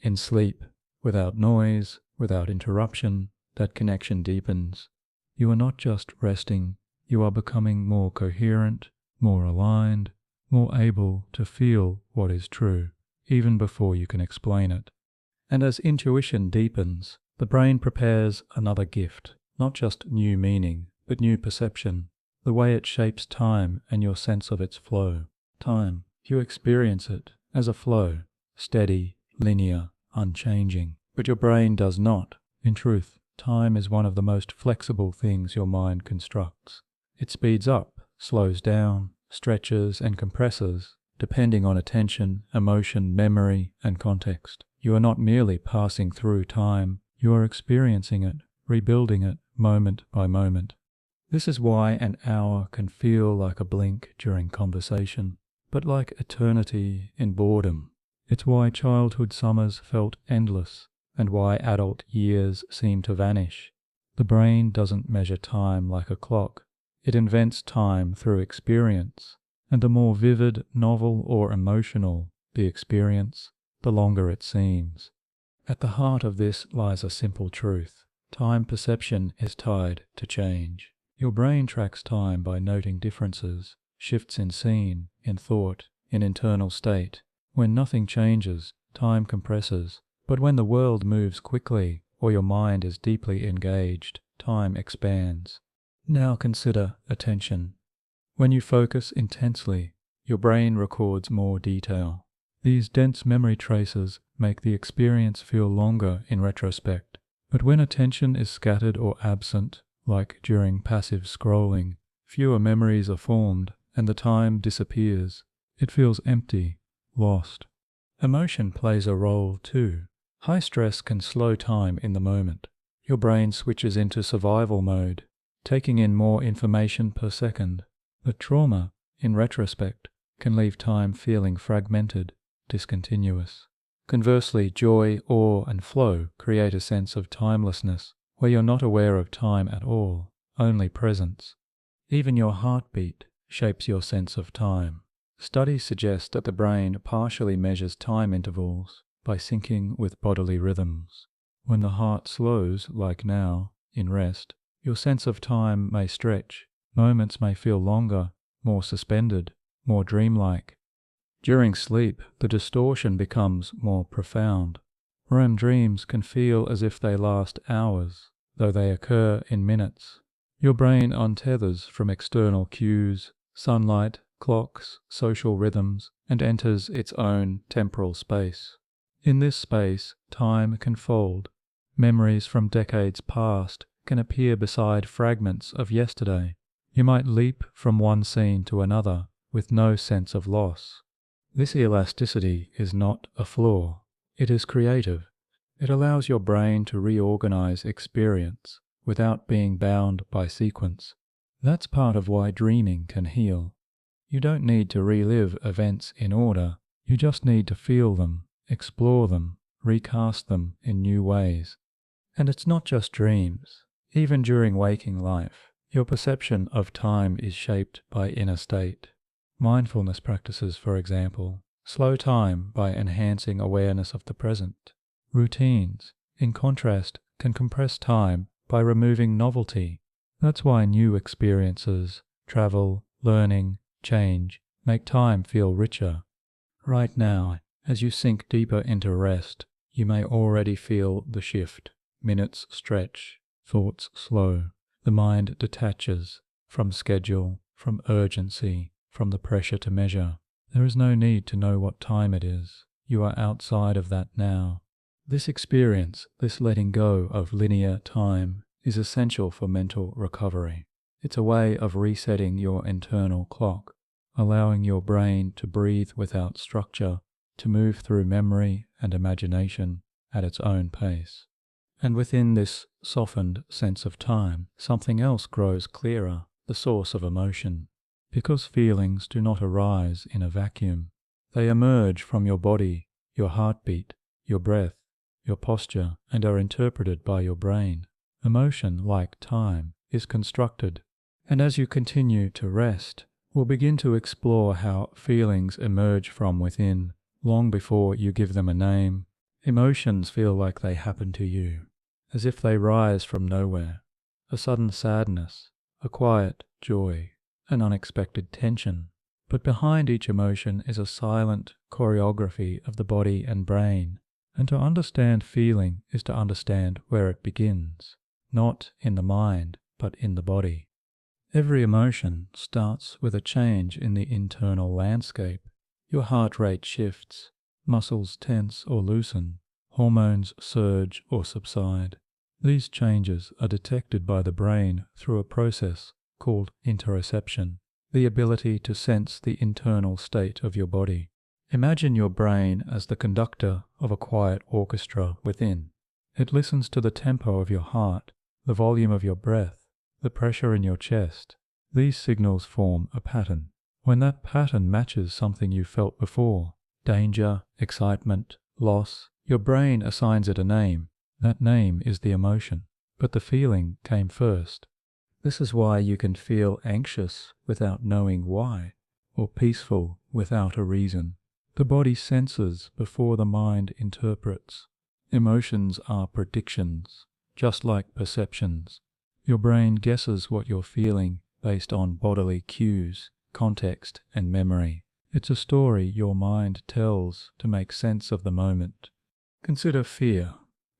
In sleep, without noise, without interruption, that connection deepens. You are not just resting, you are becoming more coherent, more aligned, more able to feel what is true, even before you can explain it. And as intuition deepens, the brain prepares another gift, not just new meaning, but new perception, the way it shapes time and your sense of its flow. Time, you experience it as a flow, steady, linear, unchanging. But your brain does not. In truth, time is one of the most flexible things your mind constructs. It speeds up, slows down, stretches and compresses, depending on attention, emotion, memory, and context. You are not merely passing through time, you are experiencing it, rebuilding it moment by moment. This is why an hour can feel like a blink during conversation, but like eternity in boredom. It's why childhood summers felt endless, and why adult years seem to vanish. The brain doesn't measure time like a clock. It invents time through experience, and the more vivid, novel, or emotional the experience, the longer it seems. At the heart of this lies a simple truth. Time perception is tied to change. Your brain tracks time by noting differences, shifts in scene, in thought, in internal state. When nothing changes, time compresses. But when the world moves quickly, or your mind is deeply engaged, time expands. Now consider attention. When you focus intensely, your brain records more detail. These dense memory traces make the experience feel longer in retrospect. But when attention is scattered or absent, like during passive scrolling, fewer memories are formed and the time disappears. It feels empty, lost. Emotion plays a role too. High stress can slow time in the moment. Your brain switches into survival mode, taking in more information per second. But trauma, in retrospect, can leave time feeling fragmented, discontinuous. Conversely, joy, awe, and flow create a sense of timelessness, where you're not aware of time at all, only presence. Even your heartbeat shapes your sense of time. Studies suggest that the brain partially measures time intervals by syncing with bodily rhythms. When the heart slows, like now, in rest, your sense of time may stretch. Moments may feel longer, more suspended, more dreamlike. During sleep, the distortion becomes more profound. REM dreams can feel as if they last hours, though they occur in minutes. Your brain untethers from external cues, sunlight, clocks, social rhythms, and enters its own temporal space. In this space, time can fold. Memories from decades past can appear beside fragments of yesterday. You might leap from one scene to another with no sense of loss. This elasticity is not a flaw. It is creative. It allows your brain to reorganize experience without being bound by sequence. That's part of why dreaming can heal. You don't need to relive events in order. You just need to feel them, explore them, recast them in new ways. And it's not just dreams. Even during waking life, your perception of time is shaped by inner state. Mindfulness practices, for example, slow time by enhancing awareness of the present. Routines, in contrast, can compress time by removing novelty. That's why new experiences, travel, learning, change, make time feel richer. Right now, as you sink deeper into rest, you may already feel the shift. Minutes stretch, thoughts slow. The mind detaches from schedule, from urgency, from the pressure to measure. There is no need to know what time it is. You are outside of that now. This experience, this letting go of linear time, is essential for mental recovery. It's a way of resetting your internal clock, allowing your brain to breathe without structure, to move through memory and imagination at its own pace. And within this softened sense of time, something else grows clearer, the source of emotion. Because feelings do not arise in a vacuum. They emerge from your body, your heartbeat, your breath, your posture, and are interpreted by your brain. Emotion, like time, is constructed, And as you continue to rest, we'll begin to explore how feelings emerge from within, long before you give them a name. Emotions feel like they happen to you, as if they rise from nowhere. A sudden sadness, a quiet joy, an unexpected tension. But behind each emotion is a silent choreography of the body and brain, and to understand feeling is to understand where it begins, not in the mind, but in the body. Every emotion starts with a change in the internal landscape. Your heart rate shifts, muscles tense or loosen, hormones surge or subside. These changes are detected by the brain through a process called interoception, the ability to sense the internal state of your body. Imagine your brain as the conductor of a quiet orchestra within. It listens to the tempo of your heart, the volume of your breath, the pressure in your chest. These signals form a pattern. When that pattern matches something you felt before, danger, excitement, loss, your brain assigns it a name. That name is the emotion, but the feeling came first. This is why you can feel anxious without knowing why, or peaceful without a reason. The body senses before the mind interprets. Emotions are predictions, just like perceptions. Your brain guesses what you're feeling based on bodily cues, context, and memory. It's a story your mind tells to make sense of the moment. Consider fear.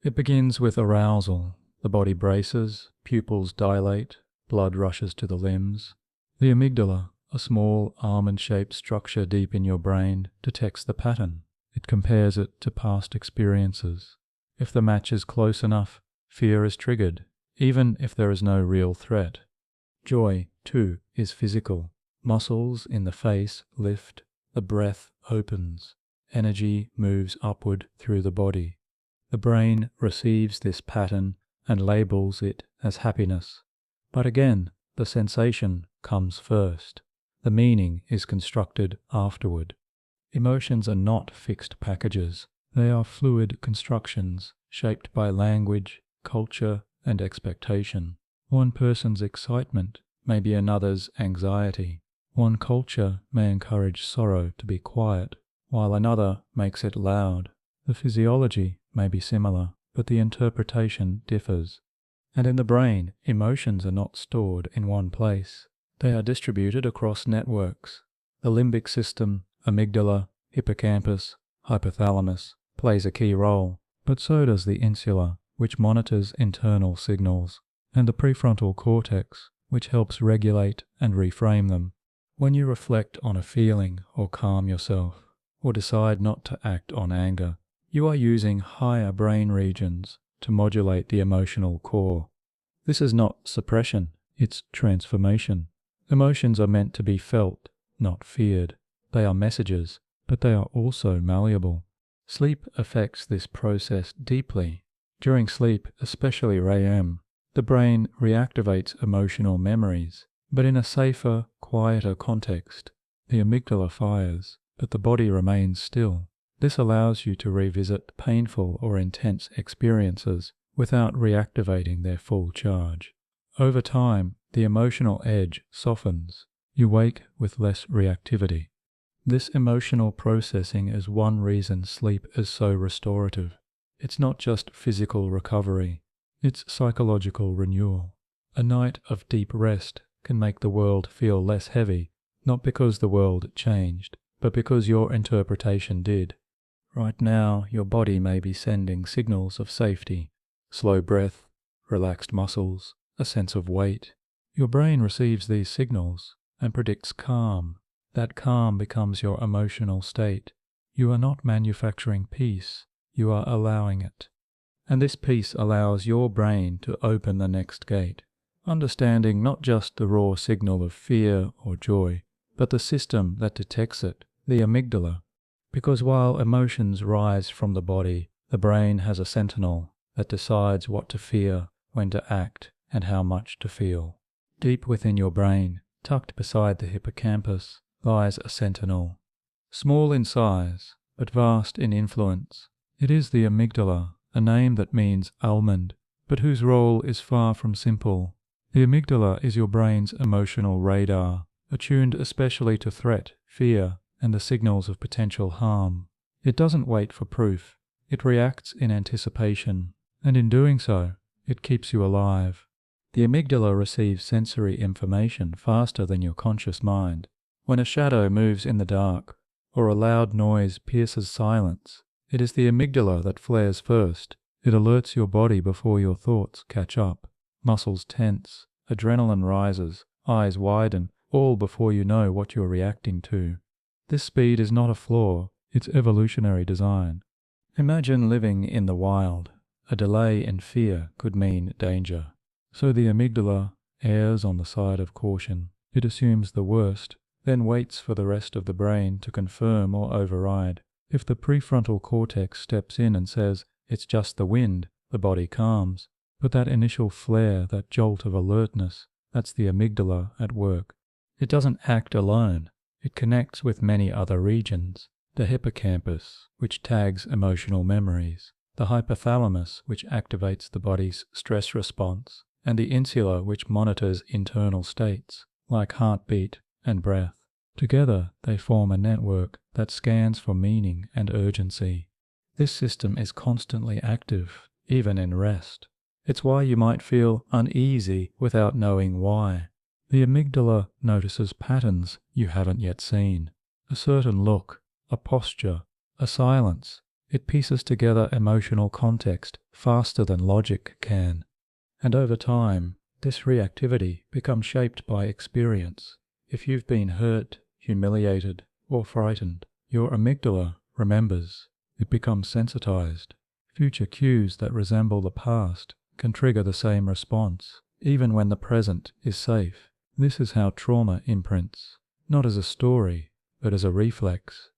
It begins with arousal. The body braces, pupils dilate, blood rushes to the limbs. The amygdala, a small almond-shaped structure deep in your brain, detects the pattern. It compares it to past experiences. If the match is close enough, fear is triggered, even if there is no real threat. Joy, too, is physical. Muscles in the face lift, the breath opens, energy moves upward through the body. The brain receives this pattern and labels it as happiness. But again, the sensation comes first. The meaning is constructed afterward. Emotions are not fixed packages. They are fluid constructions shaped by language, culture, and expectation. One person's excitement may be another's anxiety. One culture may encourage sorrow to be quiet, while another makes it loud. The physiology may be similar, but the interpretation differs. And in the brain, emotions are not stored in one place. They are distributed across networks. The limbic system, amygdala, hippocampus, hypothalamus plays a key role, but so does the insula, which monitors internal signals, and the prefrontal cortex, which helps regulate and reframe them. When you reflect on a feeling or calm yourself, or decide not to act on anger, you are using higher brain regions to modulate the emotional core. This is not suppression, it's transformation. Emotions are meant to be felt, not feared. They are messages, but they are also malleable. Sleep affects this process deeply. During sleep, especially REM, the brain reactivates emotional memories, but in a safer, quieter context. The amygdala fires, but the body remains still. This allows you to revisit painful or intense experiences without reactivating their full charge. Over time, the emotional edge softens. You wake with less reactivity. This emotional processing is one reason sleep is so restorative. It's not just physical recovery, it's psychological renewal. A night of deep rest can make the world feel less heavy, not because the world changed, but because your interpretation did. Right now, your body may be sending signals of safety, slow breath, relaxed muscles, a sense of weight. Your brain receives these signals and predicts calm. That calm becomes your emotional state. You are not manufacturing peace, you are allowing it. And this peace allows your brain to open the next gate, understanding not just the raw signal of fear or joy, but the system that detects it, the amygdala. Because while emotions rise from the body, the brain has a sentinel that decides what to fear, when to act, and how much to feel. Deep within your brain, tucked beside the hippocampus, lies a sentinel. Small in size, but vast in influence. It is the amygdala, a name that means almond, but whose role is far from simple. The amygdala is your brain's emotional radar, attuned especially to threat, fear, and the signals of potential harm. It doesn't wait for proof. It reacts in anticipation, and in doing so, it keeps you alive. The amygdala receives sensory information faster than your conscious mind. When a shadow moves in the dark, or a loud noise pierces silence, it is the amygdala that flares first. It alerts your body before your thoughts catch up. Muscles tense, adrenaline rises, eyes widen, all before you know what you're reacting to. This speed is not a flaw, it's evolutionary design. Imagine living in the wild. A delay in fear could mean danger. So the amygdala errs on the side of caution. It assumes the worst, then waits for the rest of the brain to confirm or override. If the prefrontal cortex steps in and says, "It's just the wind," the body calms. But that initial flare, that jolt of alertness, that's the amygdala at work. It doesn't act alone. It connects with many other regions. The hippocampus, which tags emotional memories. The hypothalamus, which activates the body's stress response. And the insula, which monitors internal states, like heartbeat and breath. Together, they form a network that scans for meaning and urgency. This system is constantly active, even in rest. It's why you might feel uneasy without knowing why. The amygdala notices patterns you haven't yet seen. A certain look, a posture, a silence. It pieces together emotional context faster than logic can. And over time, this reactivity becomes shaped by experience. If you've been hurt, humiliated, or frightened, your amygdala remembers. It becomes sensitized. Future cues that resemble the past can trigger the same response, even when the present is safe. This is how trauma imprints, not as a story, but as a reflex.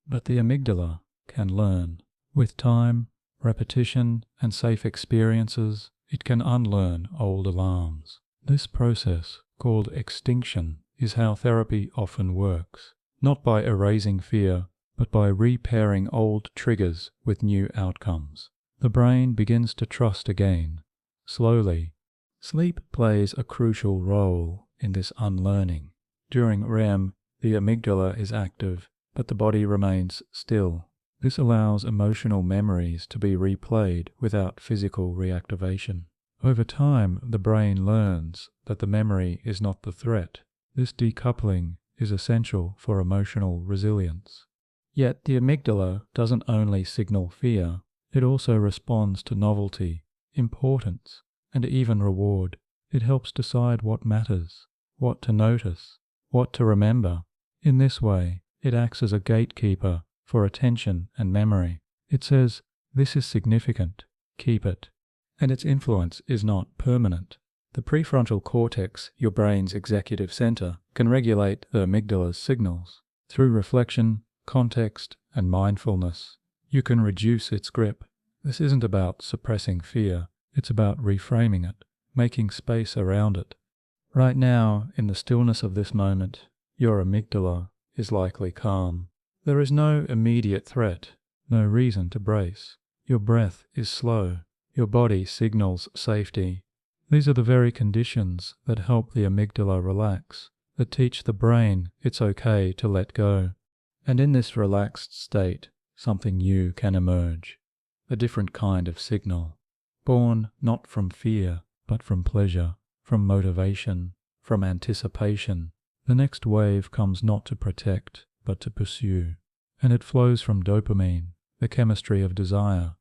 But the amygdala can learn. With time, repetition, and safe experiences, it can unlearn old alarms. This process, called extinction, is how therapy often works, not by erasing fear, but by repairing old triggers with new outcomes. The brain begins to trust again, slowly. Sleep plays a crucial role in this unlearning. During REM, the amygdala is active, but the body remains still. This allows emotional memories to be replayed without physical reactivation. Over time, the brain learns that the memory is not the threat. This decoupling is essential for emotional resilience. Yet the amygdala doesn't only signal fear, it also responds to novelty, importance, and even reward. It helps decide what matters, what to notice, what to remember. In this way, it acts as a gatekeeper for attention and memory. It says, "This is significant, keep it." And its influence is not permanent. The prefrontal cortex, your brain's executive center, can regulate the amygdala's signals. Through reflection, context, and mindfulness, you can reduce its grip. This isn't about suppressing fear, it's about reframing it, making space around it. Right now, in the stillness of this moment, your amygdala is likely calm. There is no immediate threat, no reason to brace. Your breath is slow. Your body signals safety. These are the very conditions that help the amygdala relax, that teach the brain it's okay to let go. And in this relaxed state, something new can emerge, a different kind of signal, born not from fear, but from pleasure, from motivation, from anticipation. The next wave comes not to protect, but to pursue, and it flows from dopamine, the chemistry of desire.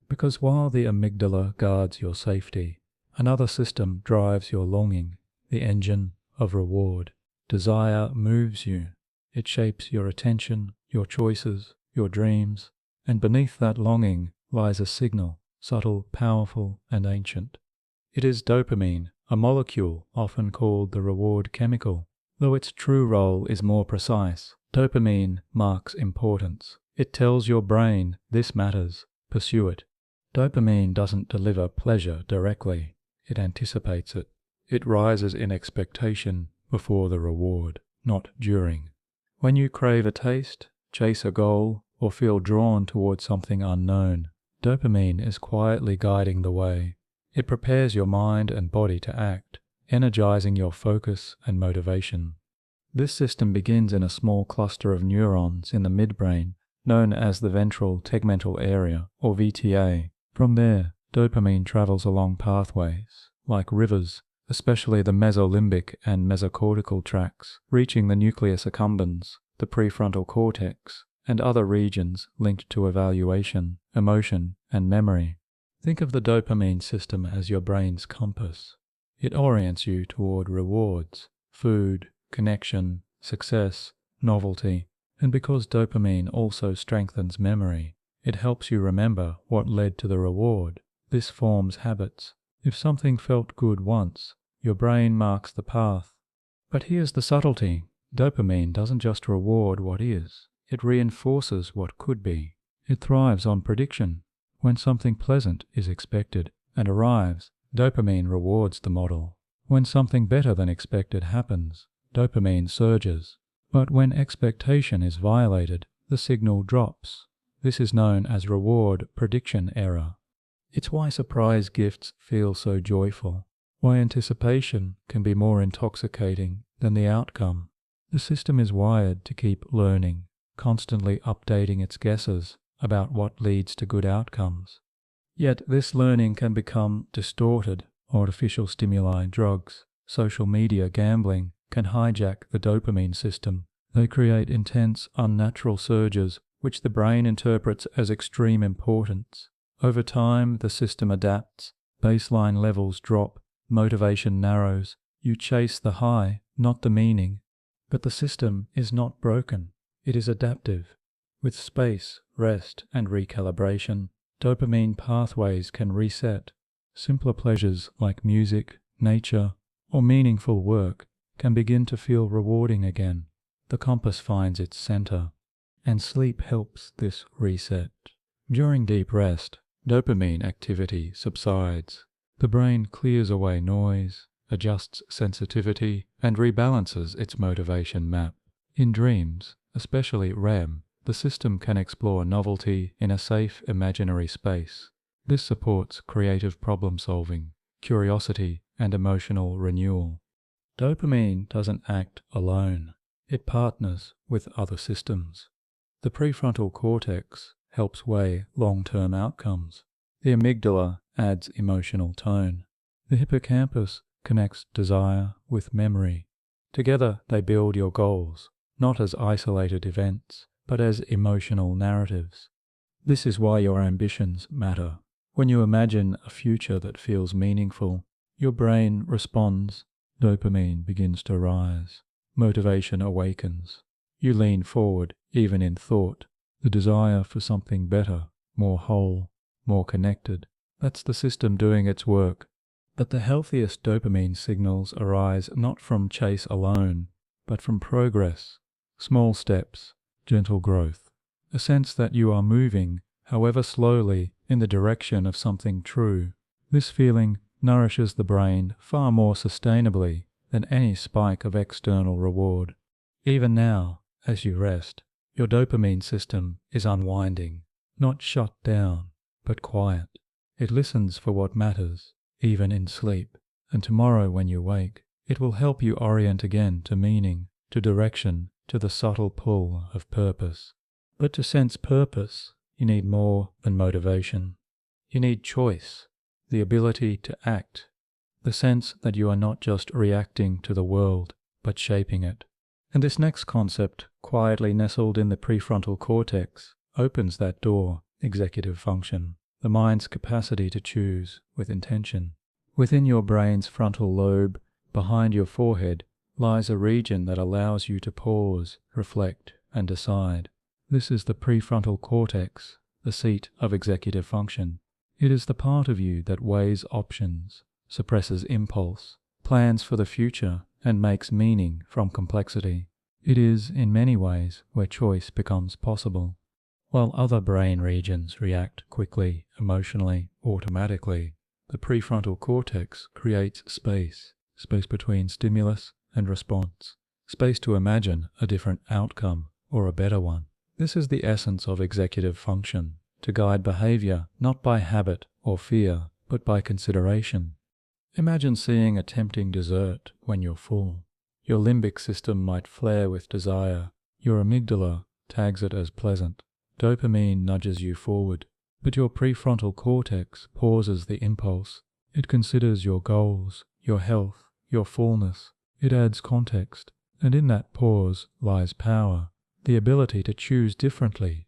Because while the amygdala guards your safety, another system drives your longing, the engine of reward. Desire moves you. It shapes your attention, your choices, your dreams, and beneath that longing lies a signal, subtle, powerful, and ancient. It is dopamine, a molecule often called the reward chemical, though its true role is more precise. Dopamine marks importance. It tells your brain, this matters, pursue it. Dopamine doesn't deliver pleasure directly. It anticipates it. It rises in expectation before the reward, not during. When you crave a taste, chase a goal, or feel drawn towards something unknown, dopamine is quietly guiding the way. It prepares your mind and body to act. energizing your focus and motivation. This system begins in a small cluster of neurons in the midbrain, known as the ventral tegmental area, or VTA. From there, dopamine travels along pathways, like rivers, especially the mesolimbic and mesocortical tracts, reaching the nucleus accumbens, the prefrontal cortex, and other regions linked to evaluation, emotion, and memory. Think of the dopamine system as your brain's compass. It orients you toward rewards, food, connection, success, novelty, and because dopamine also strengthens memory, it helps you remember what led to the reward. This forms habits. If something felt good once, your brain marks the path. But here's the subtlety. Dopamine doesn't just reward what is, it reinforces what could be. It thrives on prediction. When something pleasant is expected and arrives, dopamine rewards the model. When something better than expected happens, dopamine surges. But when expectation is violated, the signal drops. This is known as reward prediction error. It's why surprise gifts feel so joyful, why anticipation can be more intoxicating than the outcome. The system is wired to keep learning, constantly updating its guesses about what leads to good outcomes. Yet this learning can become distorted. Artificial stimuli, drugs, social media, gambling can hijack the dopamine system. They create intense, unnatural surges which the brain interprets as extreme importance. Over time, the system adapts, baseline levels drop, motivation narrows. You chase the high, not the meaning. But the system is not broken. It is adaptive. With space, rest, and recalibration, dopamine pathways can reset. Simpler pleasures like music, nature, or meaningful work can begin to feel rewarding again. The compass finds its center, and sleep helps this reset. During deep rest, dopamine activity subsides. The brain clears away noise, adjusts sensitivity, and rebalances its motivation map. In dreams, especially REM, the system can explore novelty in a safe imaginary space. This supports creative problem-solving, curiosity, and emotional renewal. Dopamine doesn't act alone. It partners with other systems. The prefrontal cortex helps weigh long-term outcomes. The amygdala adds emotional tone. The hippocampus connects desire with memory. Together they build your goals, not as isolated events, but as emotional narratives. This is why your ambitions matter. When you imagine a future that feels meaningful, your brain responds. Dopamine begins to rise. Motivation awakens. You lean forward, even in thought. The desire for something better, more whole, more connected. That's the system doing its work. But the healthiest dopamine signals arise not from chase alone, but from progress. Small steps, gentle growth. A sense that you are moving, however slowly, in the direction of something true. This feeling nourishes the brain far more sustainably than any spike of external reward. Even now, as you rest, your dopamine system is unwinding, not shut down, but quiet. It listens for what matters, even in sleep, and tomorrow when you wake, it will help you orient again to meaning, to direction, to the subtle pull of purpose. But to sense purpose, you need more than motivation. You need choice, the ability to act, the sense that you are not just reacting to the world, but shaping it. And this next concept, quietly nestled in the prefrontal cortex, opens that door, executive function, the mind's capacity to choose with intention. Within your brain's frontal lobe, behind your forehead, lies a region that allows you to pause, reflect, and decide. This is the prefrontal cortex, the seat of executive function. It is the part of you that weighs options, suppresses impulse, plans for the future, and makes meaning from complexity. It is, in many ways, where choice becomes possible. While other brain regions react quickly, emotionally, automatically, the prefrontal cortex creates space between stimulus and response, space to imagine a different outcome or a better one. This is the essence of executive function, to guide behavior not by habit or fear, but by consideration. Imagine seeing a tempting dessert when you're full. Your limbic system might flare with desire. Your amygdala tags it as pleasant. Dopamine nudges you forward. But your prefrontal cortex pauses the impulse. It considers your goals, your health, your fullness. It adds context. And in that pause lies power, the ability to choose differently.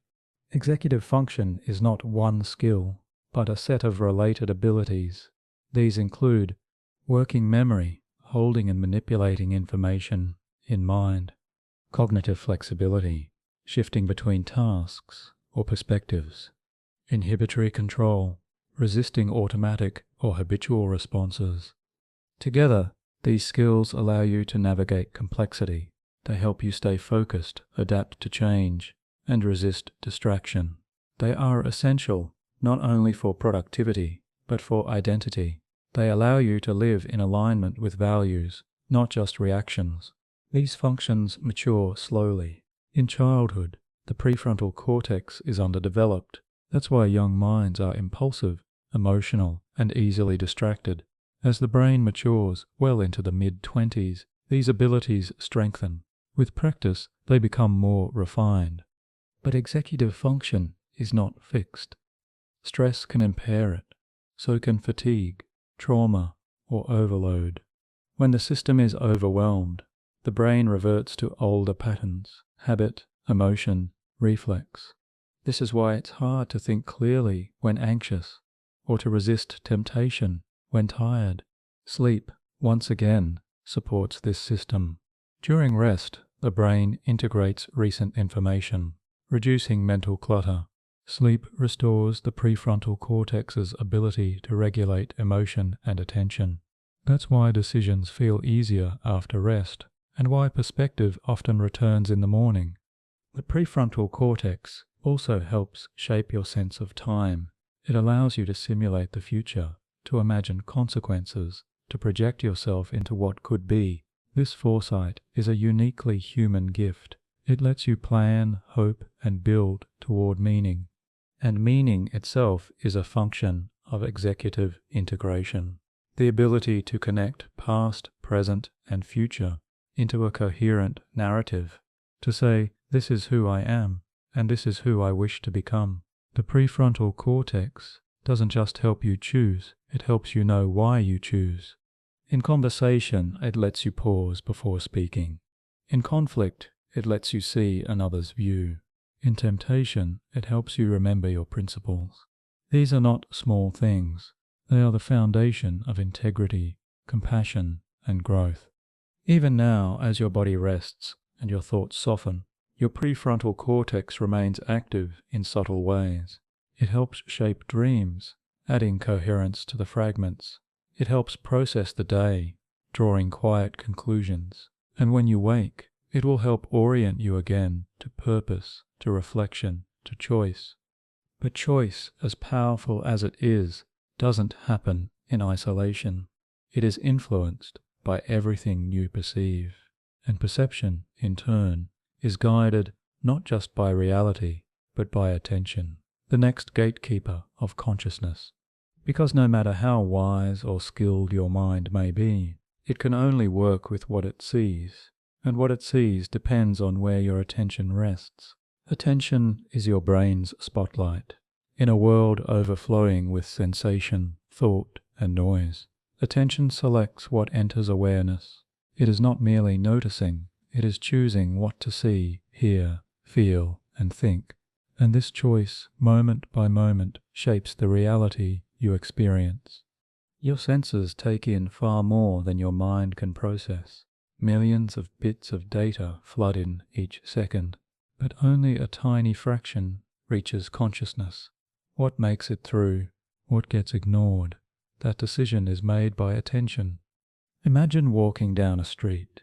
Executive function is not one skill, but a set of related abilities. These include working memory, holding and manipulating information in mind; cognitive flexibility, shifting between tasks or perspectives; inhibitory control, resisting automatic or habitual responses. Together, these skills allow you to navigate complexity. They help you stay focused, adapt to change, and resist distraction. They are essential not only for productivity, but for identity. They allow you to live in alignment with values, not just reactions. These functions mature slowly. In childhood, the prefrontal cortex is underdeveloped. That's why young minds are impulsive, emotional, and easily distracted. As the brain matures well into the mid-20s, these abilities strengthen. With practice, they become more refined. But executive function is not fixed. Stress can impair it. So can fatigue, trauma, or overload. When the system is overwhelmed, the brain reverts to older patterns: habit, emotion, reflex. This is why it's hard to think clearly when anxious, or to resist temptation when tired. Sleep, once again, supports this system. During rest, the brain integrates recent information, reducing mental clutter. Sleep restores the prefrontal cortex's ability to regulate emotion and attention. That's why decisions feel easier after rest, and why perspective often returns in the morning. The prefrontal cortex also helps shape your sense of time. It allows you to simulate the future, to imagine consequences, to project yourself into what could be. This foresight is a uniquely human gift. It lets you plan, hope, and build toward meaning. And meaning itself is a function of executive integration. The ability to connect past, present, and future into a coherent narrative. To say, this is who I am, and this is who I wish to become. The prefrontal cortex doesn't just help you choose, it helps you know why you choose. In conversation, it lets you pause before speaking. In conflict, it lets you see another's view. In temptation, it helps you remember your principles. These are not small things. They are the foundation of integrity, compassion, and growth. Even now, as your body rests and your thoughts soften, your prefrontal cortex remains active in subtle ways. It helps shape dreams, adding coherence to the fragments. It helps process the day, drawing quiet conclusions. And when you wake, it will help orient you again to purpose, to reflection, to choice. But choice, as powerful as it is, doesn't happen in isolation. It is influenced by everything you perceive. And perception, in turn, is guided not just by reality, but by attention, the next gatekeeper of consciousness. Because no matter how wise or skilled your mind may be, it can only work with what it sees, and what it sees depends on where your attention rests. Attention is your brain's spotlight. In a world overflowing with sensation, thought, and noise, attention selects what enters awareness. It is not merely noticing, it is choosing what to see, hear, feel, and think. And this choice, moment by moment, shapes the reality you experience. Your senses take in far more than your mind can process. Millions of bits of data flood in each second, but only a tiny fraction reaches consciousness. What makes it through? What gets ignored? That decision is made by attention. Imagine walking down a street.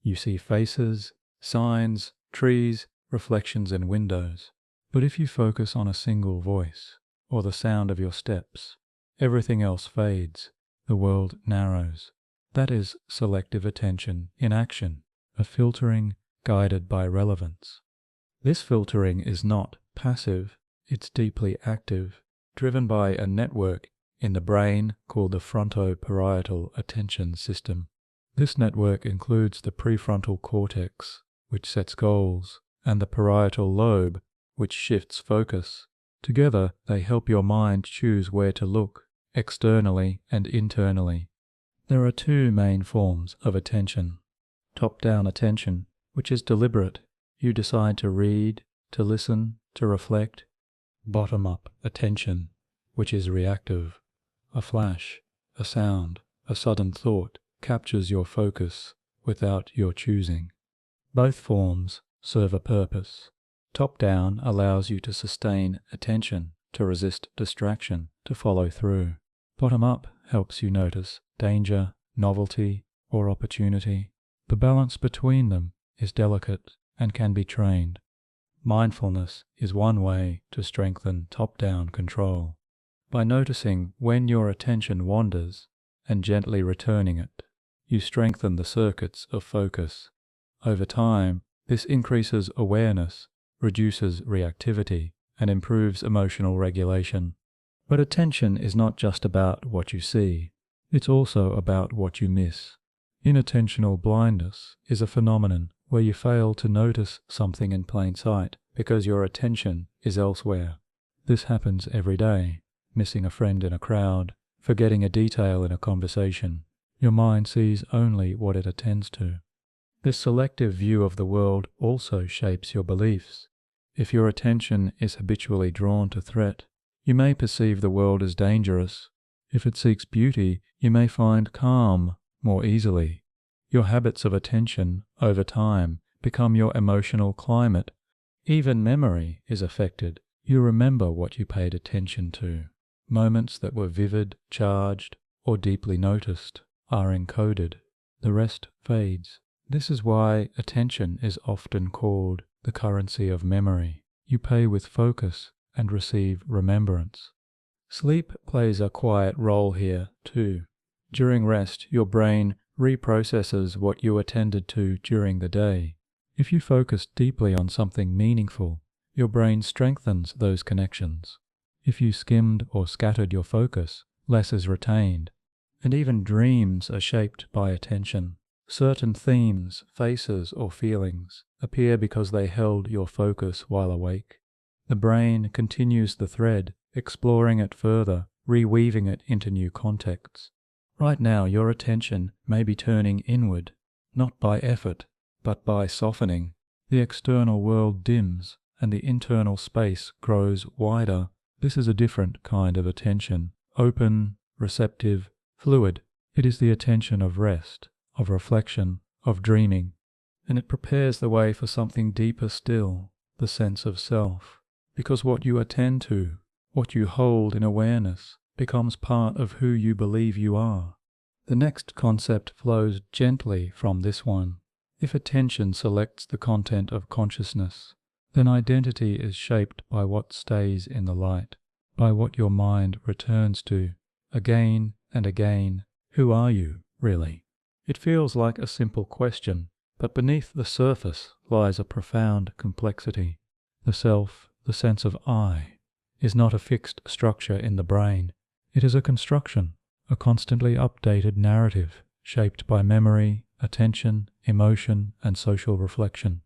You see faces, signs, trees, reflections in windows. But if you focus on a single voice, or the sound of your steps, everything else fades. The world narrows. That is selective attention in action, a filtering guided by relevance. This filtering is not passive, it's deeply active, driven by a network in the brain called the frontoparietal attention system. This network includes the prefrontal cortex, which sets goals, and the parietal lobe, which shifts focus. Together, they help your mind choose where to look, externally and internally. There are two main forms of attention. Top-down attention, which is deliberate. You decide to read, to listen, to reflect. Bottom-up attention, which is reactive. A flash, a sound, a sudden thought captures your focus without your choosing. Both forms serve a purpose. Top-down allows you to sustain attention, to resist distraction, to follow through. Bottom-up helps you notice danger, novelty, or opportunity. The balance between them is delicate and can be trained. Mindfulness is one way to strengthen top-down control. By noticing when your attention wanders and gently returning it, you strengthen the circuits of focus. Over time, this increases awareness, reduces reactivity, and improves emotional regulation. But attention is not just about what you see, it's also about what you miss. Inattentional blindness is a phenomenon where you fail to notice something in plain sight because your attention is elsewhere. This happens every day. Missing a friend in a crowd, forgetting a detail in a conversation. Your mind sees only what it attends to. This selective view of the world also shapes your beliefs. If your attention is habitually drawn to threat, you may perceive the world as dangerous. If it seeks beauty, you may find calm more easily. Your habits of attention, over time, become your emotional climate. Even memory is affected. You remember what you paid attention to. Moments that were vivid, charged, or deeply noticed are encoded. The rest fades. This is why attention is often called the currency of memory. You pay with focus and receive remembrance. Sleep plays a quiet role here, too. During rest, your brain reprocesses what you attended to during the day. If you focus deeply on something meaningful, your brain strengthens those connections. If you skimmed or scattered your focus, less is retained. And even dreams are shaped by attention. Certain themes, faces, or feelings appear because they held your focus while awake. The brain continues the thread, exploring it further, reweaving it into new contexts. Right now, your attention may be turning inward, not by effort, but by softening. The external world dims, and the internal space grows wider. This is a different kind of attention, open, receptive, fluid. It is the attention of rest, of reflection, of dreaming, and it prepares the way for something deeper still, the sense of self. Because what you attend to, what you hold in awareness, becomes part of who you believe you are. The next concept flows gently from this one. If attention selects the content of consciousness, then identity is shaped by what stays in the light, by what your mind returns to, again and again. Who are you, really? It feels like a simple question, but beneath the surface lies a profound complexity. The self, the sense of I, is not a fixed structure in the brain. It is a construction, a constantly updated narrative, shaped by memory, attention, emotion, and social reflection.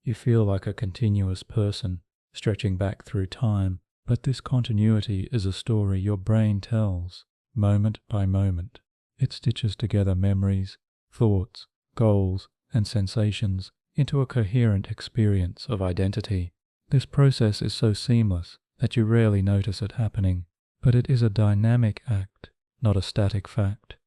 You feel like a continuous person, stretching back through time, but this continuity is a story your brain tells, moment by moment. It stitches together memories, thoughts, goals, and sensations into a coherent experience of identity. This process is so seamless that you rarely notice it happening, but it is a dynamic act, not a static fact.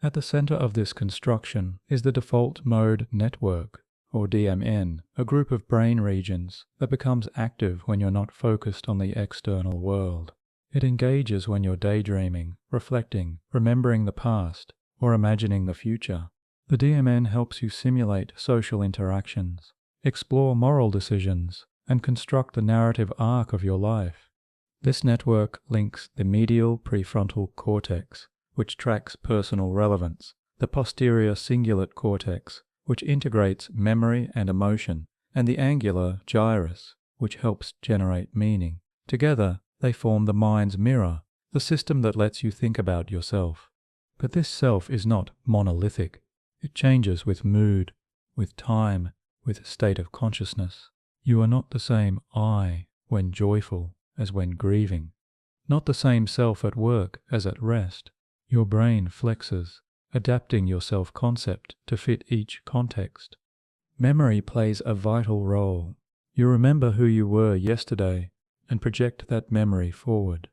At the center of this construction is the default mode network, or DMN, a group of brain regions that becomes active when you're not focused on the external world. It engages when you're daydreaming, reflecting, remembering the past, or imagining the future. The DMN helps you simulate social interactions, explore moral decisions, and construct the narrative arc of your life. This network links the medial prefrontal cortex, which tracks personal relevance, the posterior cingulate cortex, which integrates memory and emotion, and the angular gyrus, which helps generate meaning. Together, they form the mind's mirror, the system that lets you think about yourself. But this self is not monolithic. It changes with mood, with time, with state of consciousness. You are not the same I when joyful as when grieving, not the same self at work as at rest. Your brain flexes, adapting your self-concept to fit each context. Memory plays a vital role. You remember who you were yesterday and project that memory forward.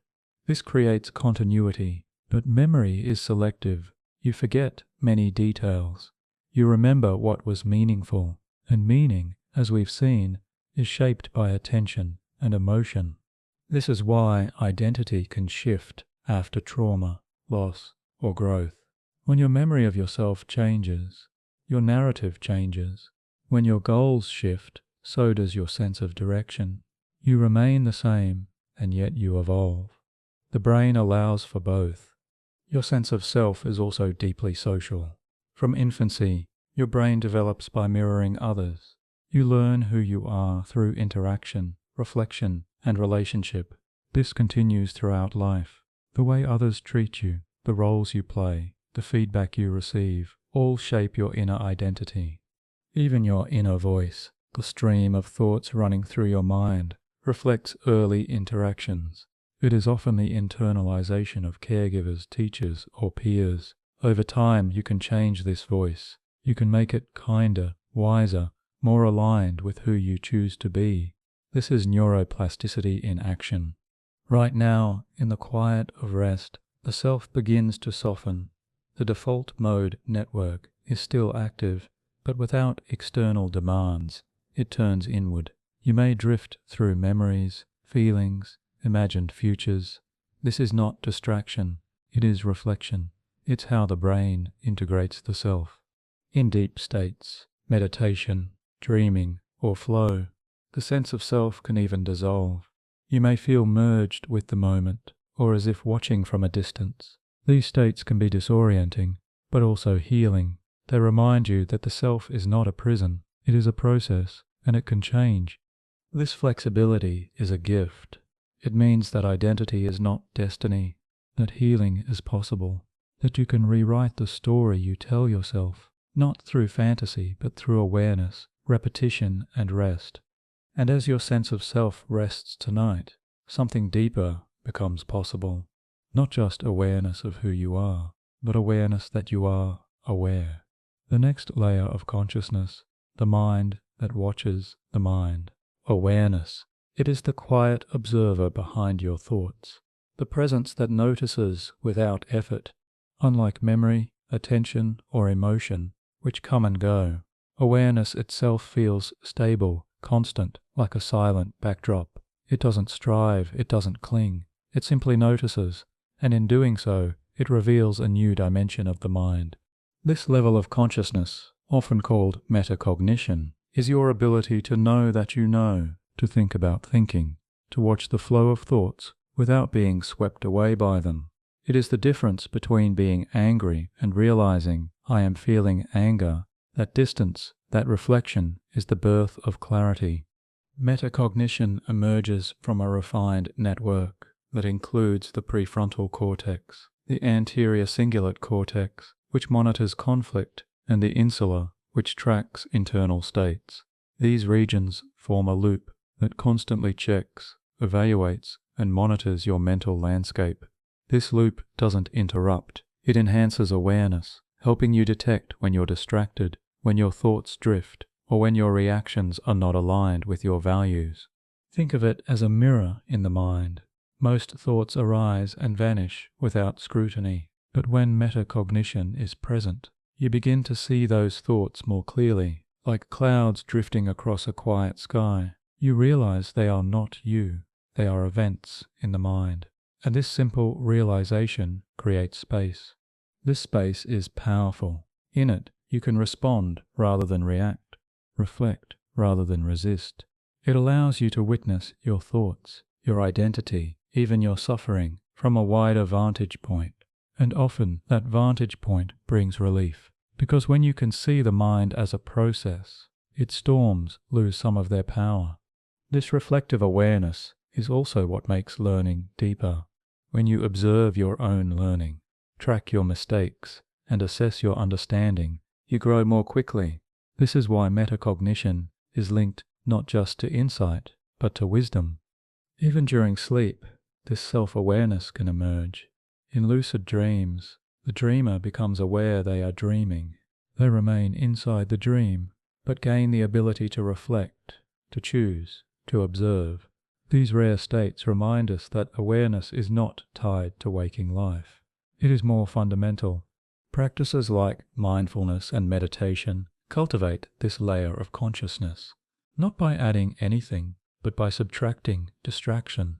This creates continuity, but memory is selective. You forget many details. You remember what was meaningful, and meaning, as we've seen, is shaped by attention and emotion. This is why identity can shift after trauma, loss, or growth. When your memory of yourself changes, your narrative changes. When your goals shift, so does your sense of direction. You remain the same, and yet you evolve. The brain allows for both. Your sense of self is also deeply social. From infancy, your brain develops by mirroring others. You learn who you are through interaction, reflection, and relationship. This continues throughout life. The way others treat you, the roles you play, the feedback you receive, all shape your inner identity. Even your inner voice, the stream of thoughts running through your mind, reflects early interactions. It is often the internalization of caregivers, teachers, or peers. Over time, you can change this voice. You can make it kinder, wiser, more aligned with who you choose to be. This is neuroplasticity in action. Right now, in the quiet of rest, the self begins to soften. The default mode network is still active, but without external demands. It turns inward. You may drift through memories, feelings, imagined futures. This is not distraction. It is reflection. It's how the brain integrates the self. In deep states, meditation, dreaming, or flow, the sense of self can even dissolve. You may feel merged with the moment, or as if watching from a distance. These states can be disorienting, but also healing. They remind you that the self is not a prison. It is a process, and it can change. This flexibility is a gift. It means that identity is not destiny, that healing is possible, that you can rewrite the story you tell yourself, not through fantasy, but through awareness, repetition, and rest. And as your sense of self rests tonight, something deeper becomes possible. Not just awareness of who you are, but awareness that you are aware. The next layer of consciousness, the mind that watches the mind. Awareness. It is the quiet observer behind your thoughts, the presence that notices without effort. Unlike memory, attention, or emotion, which come and go, awareness itself feels stable, constant, like a silent backdrop. It doesn't strive, it doesn't cling, it simply notices, and in doing so, it reveals a new dimension of the mind. This level of consciousness, often called metacognition, is your ability to know that you know, to think about thinking, to watch the flow of thoughts without being swept away by them. It is the difference between being angry and realizing I am feeling anger. That distance, that reflection, is the birth of clarity. Metacognition emerges from a refined network that includes the prefrontal cortex, the anterior cingulate cortex, which monitors conflict, and the insula, which tracks internal states. These regions form a loop that constantly checks, evaluates, and monitors your mental landscape. This loop doesn't interrupt. It enhances awareness, helping you detect when you're distracted, when your thoughts drift, or when your reactions are not aligned with your values. Think of it as a mirror in the mind. Most thoughts arise and vanish without scrutiny, but when metacognition is present, you begin to see those thoughts more clearly, like clouds drifting across a quiet sky. You realize they are not you, they are events in the mind. And this simple realization creates space. This space is powerful. In it, you can respond rather than react, reflect rather than resist. It allows you to witness your thoughts, your identity, even your suffering, from a wider vantage point. And often that vantage point brings relief, because when you can see the mind as a process, its storms lose some of their power. This reflective awareness is also what makes learning deeper. When you observe your own learning, track your mistakes, and assess your understanding, you grow more quickly. This is why metacognition is linked not just to insight, but to wisdom. Even during sleep, this self-awareness can emerge. In lucid dreams, the dreamer becomes aware they are dreaming. They remain inside the dream, but gain the ability to reflect, to choose, to observe. These rare states remind us that awareness is not tied to waking life. It is more fundamental. Practices like mindfulness and meditation cultivate this layer of consciousness, not by adding anything, but by subtracting distraction,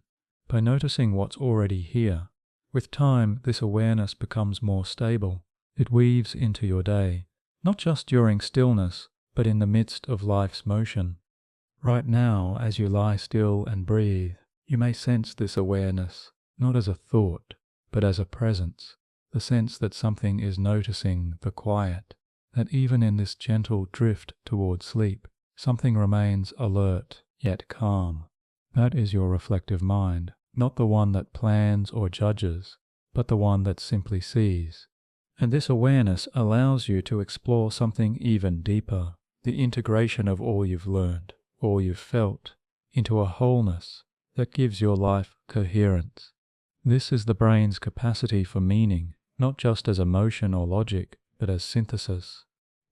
by noticing what's already here. With time, this awareness becomes more stable. It weaves into your day, not just during stillness, but in the midst of life's motion. Right now, as you lie still and breathe, you may sense this awareness, not as a thought, but as a presence, the sense that something is noticing the quiet, that even in this gentle drift toward sleep, something remains alert, yet calm. That is your reflective mind, not the one that plans or judges, but the one that simply sees. And this awareness allows you to explore something even deeper, the integration of all you've learned, all you've felt, into a wholeness that gives your life coherence. This is the brain's capacity for meaning, not just as emotion or logic, but as synthesis.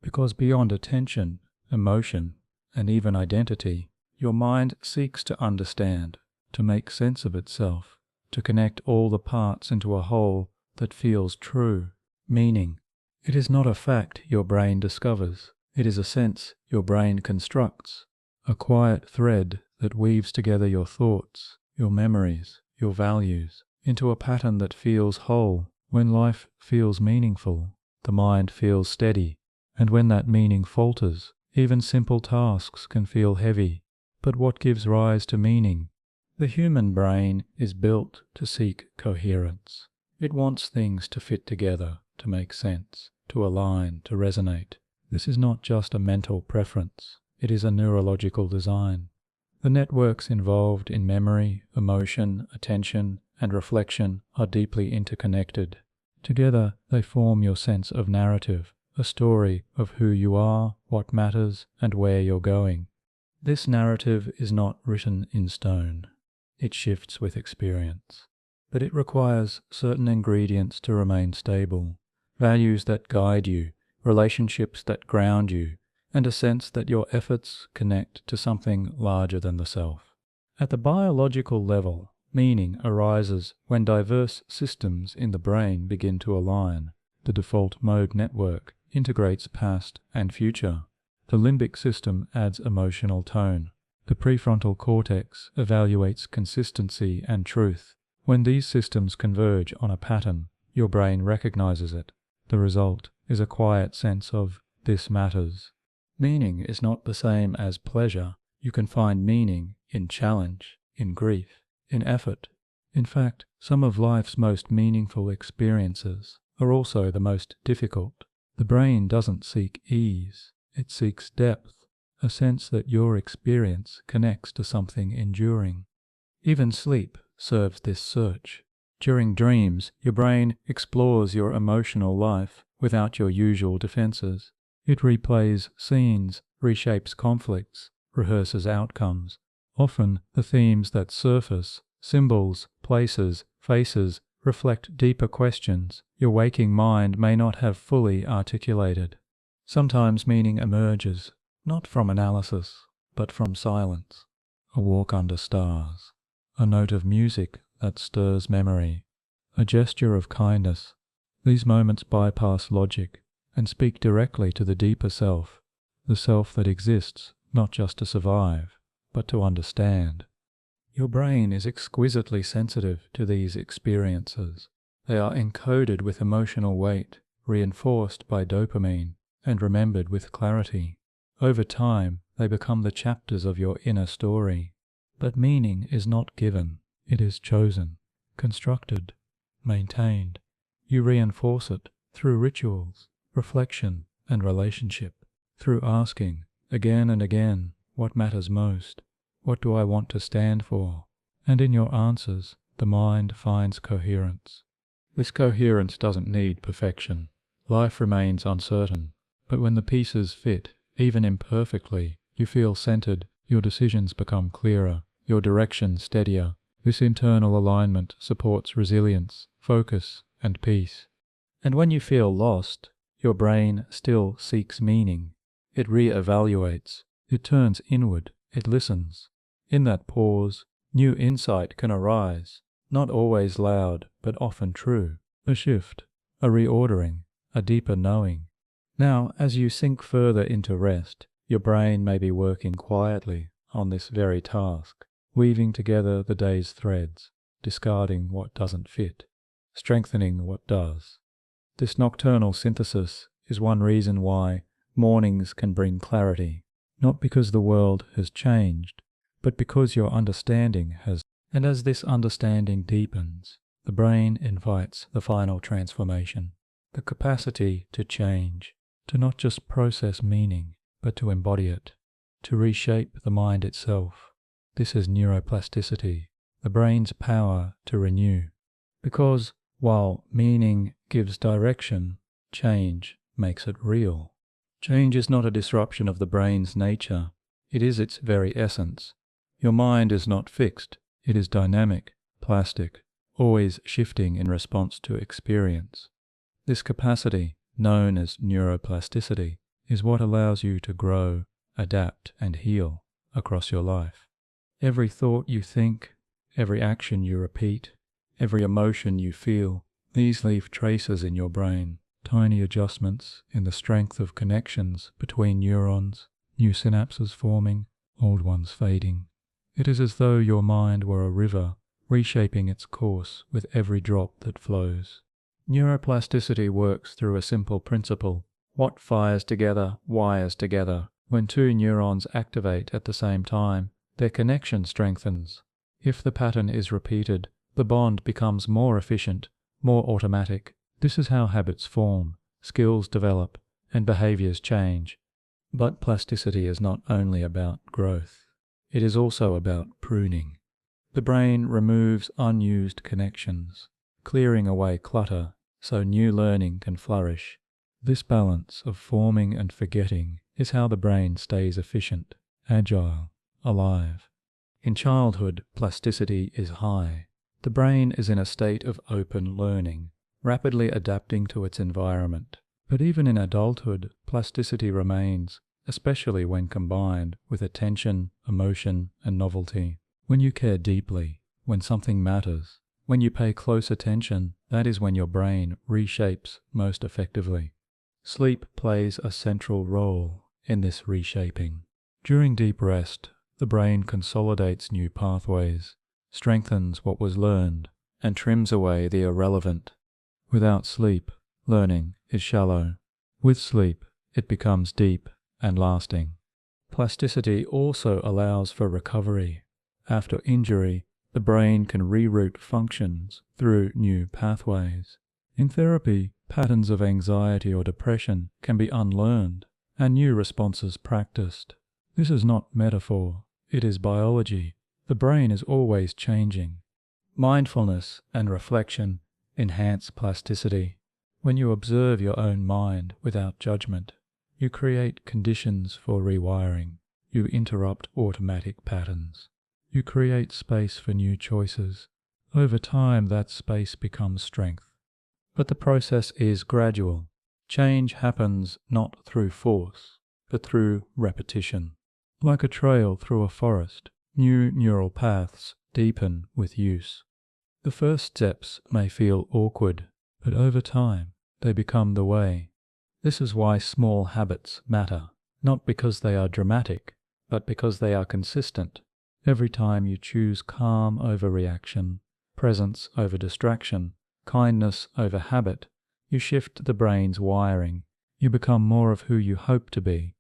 Because beyond attention, emotion, and even identity, your mind seeks to understand, to make sense of itself, to connect all the parts into a whole that feels true. Meaning. It is not a fact your brain discovers. It is a sense your brain constructs, a quiet thread that weaves together your thoughts, your memories, your values, into a pattern that feels whole. When life feels meaningful, the mind feels steady, and when that meaning falters, even simple tasks can feel heavy. But what gives rise to meaning? The human brain is built to seek coherence. It wants things to fit together, to make sense, to align, to resonate. This is not just a mental preference, it is a neurological design. The networks involved in memory, emotion, attention, and reflection are deeply interconnected. Together, they form your sense of narrative, a story of who you are, what matters, and where you're going. This narrative is not written in stone. It shifts with experience. But it requires certain ingredients to remain stable, values that guide you, relationships that ground you, and a sense that your efforts connect to something larger than the self. At the biological level, meaning arises when diverse systems in the brain begin to align. The default mode network integrates past and future. The limbic system adds emotional tone. The prefrontal cortex evaluates consistency and truth. When these systems converge on a pattern, your brain recognizes it. The result is a quiet sense of "this matters." Meaning is not the same as pleasure. You can find meaning in challenge, in grief, in effort. In fact, some of life's most meaningful experiences are also the most difficult. The brain doesn't seek ease, it seeks depth, a sense that your experience connects to something enduring. Even sleep serves this search. During dreams, your brain explores your emotional life without your usual defenses. It replays scenes, reshapes conflicts, rehearses outcomes. Often, the themes that surface, symbols, places, faces, reflect deeper questions your waking mind may not have fully articulated. Sometimes meaning emerges, not from analysis, but from silence. A walk under stars. A note of music that stirs memory, a gesture of kindness. These moments bypass logic and speak directly to the deeper self, the self that exists not just to survive, but to understand. Your brain is exquisitely sensitive to these experiences. They are encoded with emotional weight, reinforced by dopamine, and remembered with clarity. Over time, they become the chapters of your inner story. But meaning is not given, it is chosen, constructed, maintained. You reinforce it through rituals, reflection, and relationship, through asking, again and again, what matters most, what do I want to stand for? And in your answers, the mind finds coherence. This coherence doesn't need perfection. Life remains uncertain, but when the pieces fit, even imperfectly, you feel centered, your decisions become clearer, your direction steadier. This internal alignment supports resilience, focus, and peace. And when you feel lost, your brain still seeks meaning. It re-evaluates, it turns inward, it listens. In that pause, new insight can arise, not always loud, but often true. A shift, a reordering, a deeper knowing. Now, as you sink further into rest, your brain may be working quietly on this very task, weaving together the day's threads, discarding what doesn't fit, strengthening what does. This nocturnal synthesis is one reason why mornings can bring clarity, not because the world has changed, but because your understanding has. And as this understanding deepens, the brain invites the final transformation, the capacity to change, to not just process meaning, but to embody it, to reshape the mind itself. This is neuroplasticity, the brain's power to renew. Because while meaning gives direction, change makes it real. Change is not a disruption of the brain's nature, it is its very essence. Your mind is not fixed, it is dynamic, plastic, always shifting in response to experience. This capacity, known as neuroplasticity, is what allows you to grow, adapt, and heal across your life. Every thought you think, every action you repeat, every emotion you feel, these leave traces in your brain, tiny adjustments in the strength of connections between neurons, new synapses forming, old ones fading. It is as though your mind were a river, reshaping its course with every drop that flows. Neuroplasticity works through a simple principle. What fires together, wires together. When two neurons activate at the same time, their connection strengthens. If the pattern is repeated, the bond becomes more efficient, more automatic. This is how habits form, skills develop, and behaviors change. But plasticity is not only about growth. It is also about pruning. The brain removes unused connections, clearing away clutter so new learning can flourish. This balance of forming and forgetting is how the brain stays efficient, agile, alive. In childhood, plasticity is high. The brain is in a state of open learning, rapidly adapting to its environment. But even in adulthood, plasticity remains, especially when combined with attention, emotion, and novelty. When you care deeply, when something matters, when you pay close attention, that is when your brain reshapes most effectively. Sleep plays a central role in this reshaping. During deep rest, the brain consolidates new pathways, strengthens what was learned, and trims away the irrelevant. Without sleep, learning is shallow. With sleep, it becomes deep and lasting. Plasticity also allows for recovery. After injury, the brain can reroute functions through new pathways. In therapy, patterns of anxiety or depression can be unlearned and new responses practiced. This is not metaphor, it is biology. The brain is always changing. Mindfulness and reflection enhance plasticity. When you observe your own mind without judgment, you create conditions for rewiring. You interrupt automatic patterns. You create space for new choices. Over time, that space becomes strength. But the process is gradual. Change happens not through force, but through repetition. Like a trail through a forest, new neural paths deepen with use. The first steps may feel awkward, but over time, they become the way. This is why small habits matter, not because they are dramatic, but because they are consistent. Every time you choose calm over reaction, presence over distraction, kindness over habit, you shift the brain's wiring. You become more of who you hope to be.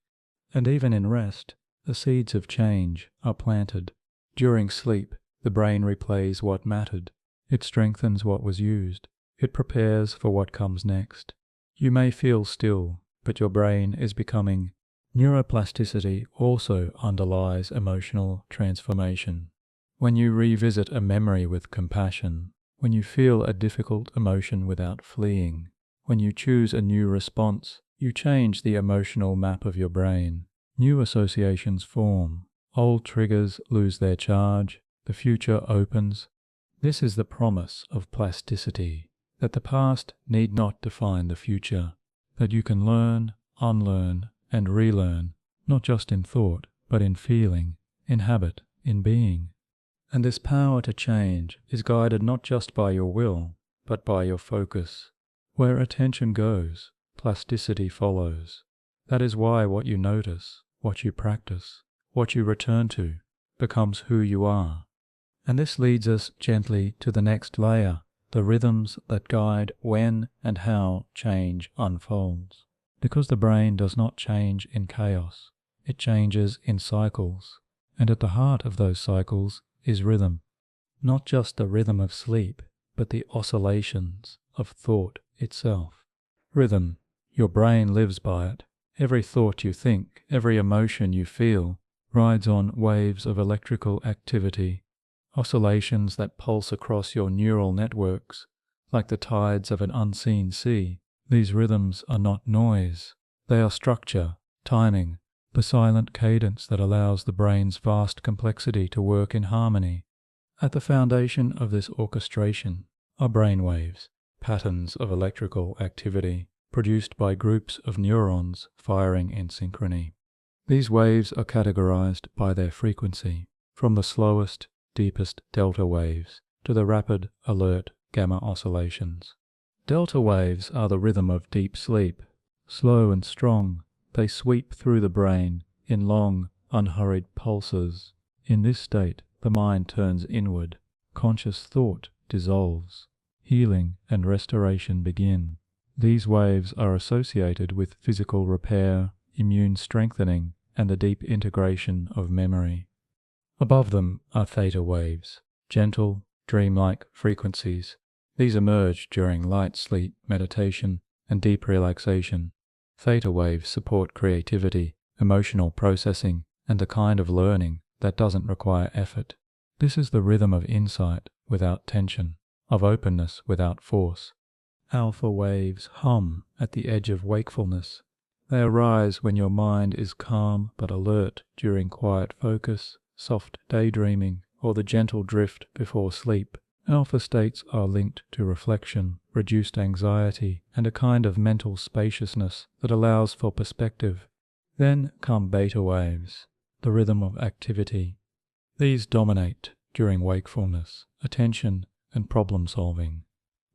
And even in rest, the seeds of change are planted. During sleep, the brain replays what mattered. It strengthens what was used. It prepares for what comes next. You may feel still, but your brain is becoming. Neuroplasticity also underlies emotional transformation. when you revisit a memory with compassion, when you feel a difficult emotion without fleeing, when you choose a new response, you change the emotional map of your brain. New associations form. Old triggers lose their charge. The future opens. This is the promise of plasticity, that the past need not define the future, that you can learn, unlearn, and relearn, not just in thought, but in feeling, in habit, in being. And this power to change is guided not just by your will, but by your focus. Where attention goes, plasticity follows. That is why what you notice, what you practice, what you return to, becomes who you are. And this leads us gently to the next layer, the rhythms that guide when and how change unfolds. Because the brain does not change in chaos, it changes in cycles. And at the heart of those cycles is rhythm. Not just the rhythm of sleep, but the oscillations of thought itself. Rhythm, your brain lives by it. Every thought you think, every emotion you feel, rides on waves of electrical activity, oscillations that pulse across your neural networks, like the tides of an unseen sea. These rhythms are not noise. They are structure, timing, the silent cadence that allows the brain's vast complexity to work in harmony. At the foundation of this orchestration are brainwaves, patterns of electrical activity produced by groups of neurons firing in synchrony. These waves are categorized by their frequency, from the slowest, deepest delta waves to the rapid, alert gamma oscillations. Delta waves are the rhythm of deep sleep. Slow and strong, they sweep through the brain in long, unhurried pulses. In this state, the mind turns inward. Conscious thought dissolves. Healing and restoration begin. These waves are associated with physical repair, immune strengthening, and the deep integration of memory. Above them are theta waves, gentle, dreamlike frequencies. These emerge during light sleep, meditation, and deep relaxation. Theta waves support creativity, emotional processing, and the kind of learning that doesn't require effort. This is the rhythm of insight without tension, of openness without force. Alpha waves hum at the edge of wakefulness. They arise when your mind is calm but alert during quiet focus, soft daydreaming, or the gentle drift before sleep. Alpha states are linked to reflection, reduced anxiety, and a kind of mental spaciousness that allows for perspective. Then come beta waves, the rhythm of activity. These dominate during wakefulness, attention, and problem solving.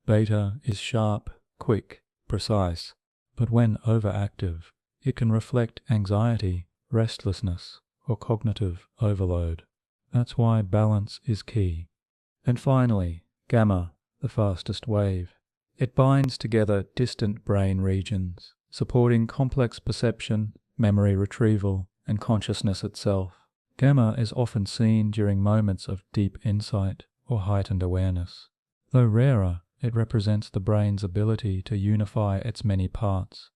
Beta is sharp, quick, precise, but when overactive, it can reflect anxiety, restlessness, or cognitive overload. That's why balance is key. And finally, gamma, the fastest wave. It binds together distant brain regions, supporting complex perception, memory retrieval, and consciousness itself. Gamma is often seen during moments of deep insight or heightened awareness. Though rarer, it represents the brain's ability to unify its many parts.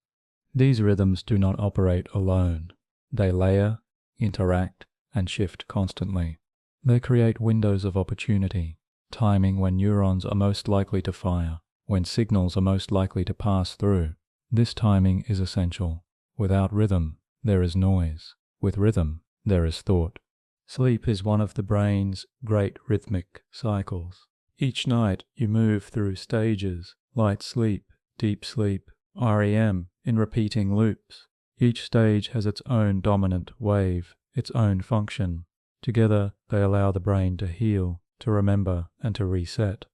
These rhythms do not operate alone. They layer, interact, and shift constantly. They create windows of opportunity, timing when neurons are most likely to fire, when signals are most likely to pass through. This timing is essential. Without rhythm, there is noise. With rhythm, there is thought. Sleep is one of the brain's great rhythmic cycles. Each night you move through stages, light sleep, deep sleep, REM, in repeating loops. Each stage has its own dominant wave, its own function. Together they allow the brain to heal, to remember, and to reset.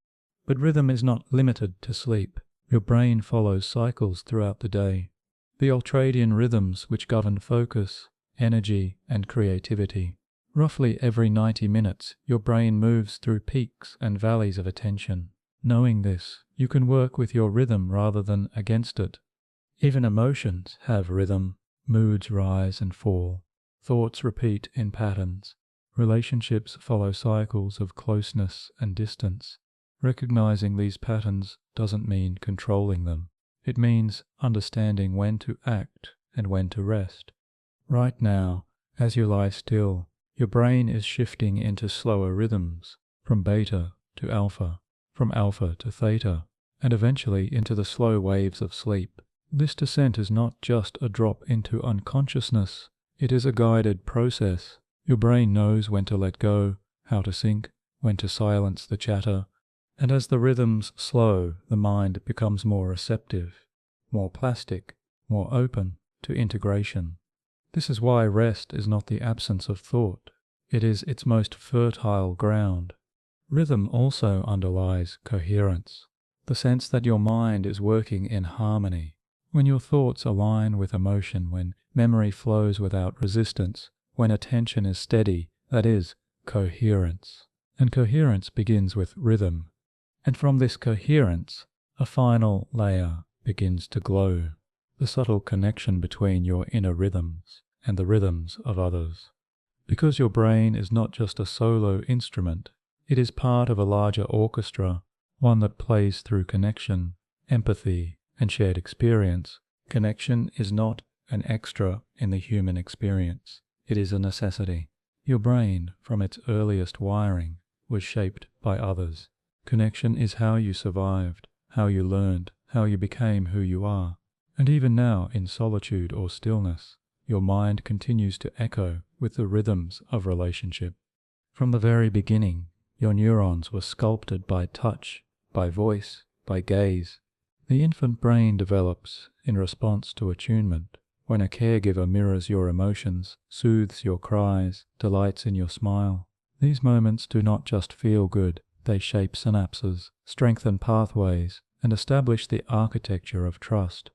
But rhythm is not limited to sleep. Your brain follows cycles throughout the day. The ultradian rhythms which govern focus, energy, and creativity. Roughly every 90 minutes, your brain moves through peaks and valleys of attention. Knowing this, you can work with your rhythm rather than against it. Even emotions have rhythm. Moods rise and fall. Thoughts repeat in patterns. Relationships follow cycles of closeness and distance. Recognizing these patterns doesn't mean controlling them. It means understanding when to act and when to rest. Right now, as you lie still, Your brain is shifting into slower rhythms, from beta to alpha, from alpha to theta, and eventually into the slow waves of sleep. This descent is not just a drop into unconsciousness, it is a guided process. Your brain knows when to let go, how to sync, when to silence the chatter, and as the rhythms slow, the mind becomes more receptive, more plastic, more open to integration. This is why rest is not the absence of thought, it is its most fertile ground. Rhythm also underlies coherence, the sense that your mind is working in harmony. When your thoughts align with emotion, when memory flows without resistance, when attention is steady, that is coherence. And coherence begins with rhythm. And from this coherence, a final layer begins to glow, the subtle connection between your inner rhythms and the rhythms of others. Because your brain is not just a solo instrument, it is part of a larger orchestra, one that plays through connection, empathy, and shared experience. Connection is not an extra in the human experience. It is a necessity. Your brain, from its earliest wiring, was shaped by others. Connection is how you survived, how you learned, how you became who you are. And even now, in solitude or stillness, your mind continues to echo with the rhythms of relationship. From the very beginning, your neurons were sculpted by touch, by voice, by gaze. The infant brain develops in response to attunement, when a caregiver mirrors your emotions, soothes your cries, delights in your smile. These moments do not just feel good, they shape synapses, strengthen pathways, and establish the architecture of trust.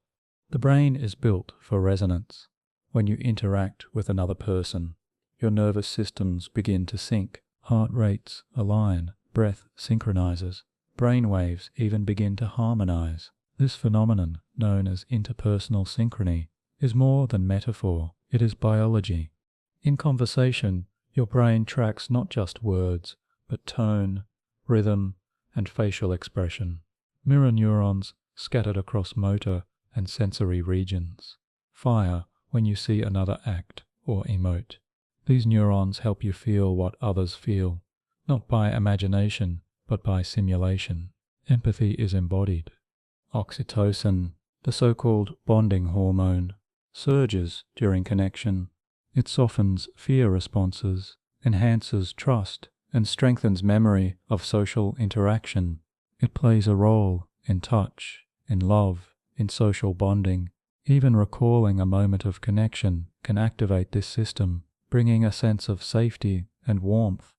The brain is built for resonance. When you interact with another person, your nervous systems begin to sync, heart rates align, breath synchronizes, brain waves even begin to harmonize. This phenomenon, known as interpersonal synchrony, is more than metaphor, it is biology. In conversation, your brain tracks not just words, but tone, rhythm, and facial expression. Mirror neurons scattered across motor and sensory regions fire when you see another act or emote. These neurons help you feel what others feel, not by imagination, but by simulation. Empathy is embodied. Oxytocin, the so-called bonding hormone, surges during connection. It softens fear responses, enhances trust, and strengthens memory of social interaction. It plays a role in touch, in love, in social bonding. Even recalling a moment of connection can activate this system, bringing a sense of safety and warmth.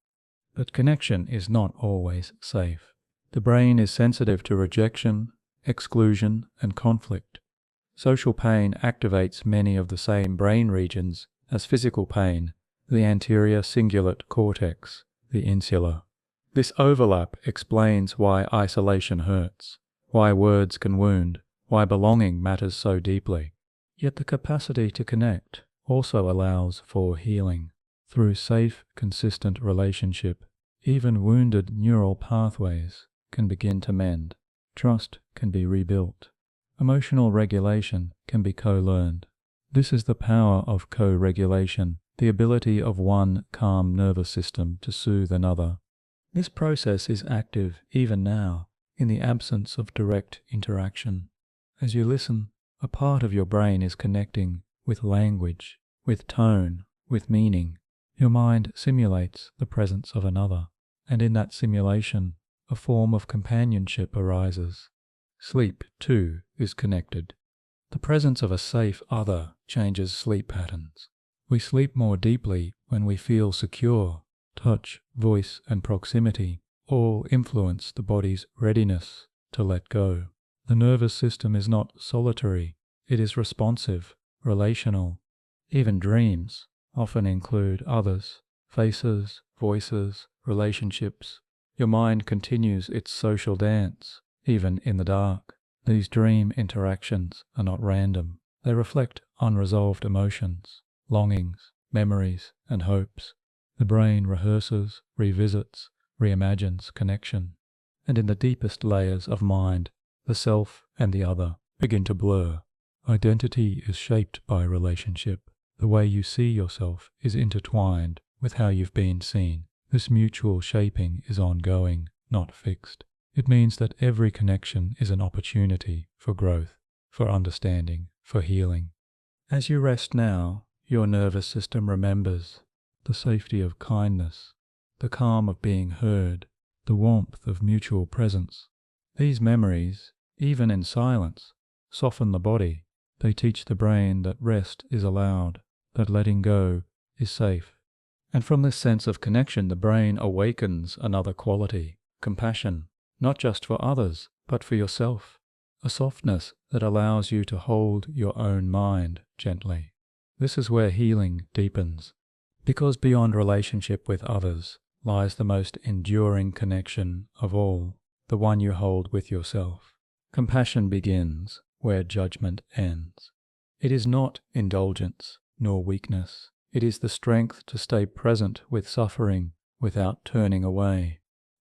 But connection is not always safe. The brain is sensitive to rejection, exclusion, and conflict. Social pain activates many of the same brain regions as physical pain, the anterior cingulate cortex, the insula. This overlap explains why isolation hurts, why words can wound, why belonging matters so deeply. Yet the capacity to connect also allows for healing. Through safe, consistent relationship, even wounded neural pathways can begin to mend. Trust can be rebuilt. Emotional regulation can be co-learned. This is the power of co-regulation, the ability of one calm nervous system to soothe another. This process is active even now, in the absence of direct interaction. As you listen, a part of your brain is connecting with language, with tone, with meaning. Your mind simulates the presence of another, and in that simulation, a form of companionship arises. Sleep, too, is connected. The presence of a safe other changes sleep patterns. We sleep more deeply when we feel secure. Touch, voice, and proximity all influence the body's readiness to let go. The nervous system is not solitary, it is responsive, relational. Even dreams often include others, faces, voices, relationships. Your mind continues its social dance, even in the dark. These dream interactions are not random. They reflect unresolved emotions, longings, memories, and hopes. The brain rehearses, revisits, reimagines connection. And in the deepest layers of mind, the self and the other begin to blur. Identity is shaped by relationship. The way you see yourself is intertwined with how you've been seen. This mutual shaping is ongoing, not fixed. It means that every connection is an opportunity for growth, for understanding, for healing. As you rest now, your nervous system remembers the safety of kindness, the calm of being heard, the warmth of mutual presence. These memories, even in silence, soften the body. They teach the brain that rest is allowed, that letting go is safe. And from this sense of connection, the brain awakens another quality, compassion, not just for others, but for yourself, a softness that allows you to hold your own mind gently. This is where healing deepens, because beyond relationship with others lies the most enduring connection of all, the one you hold with yourself. Compassion begins where judgment ends. It is not indulgence nor weakness. It is the strength to stay present with suffering without turning away.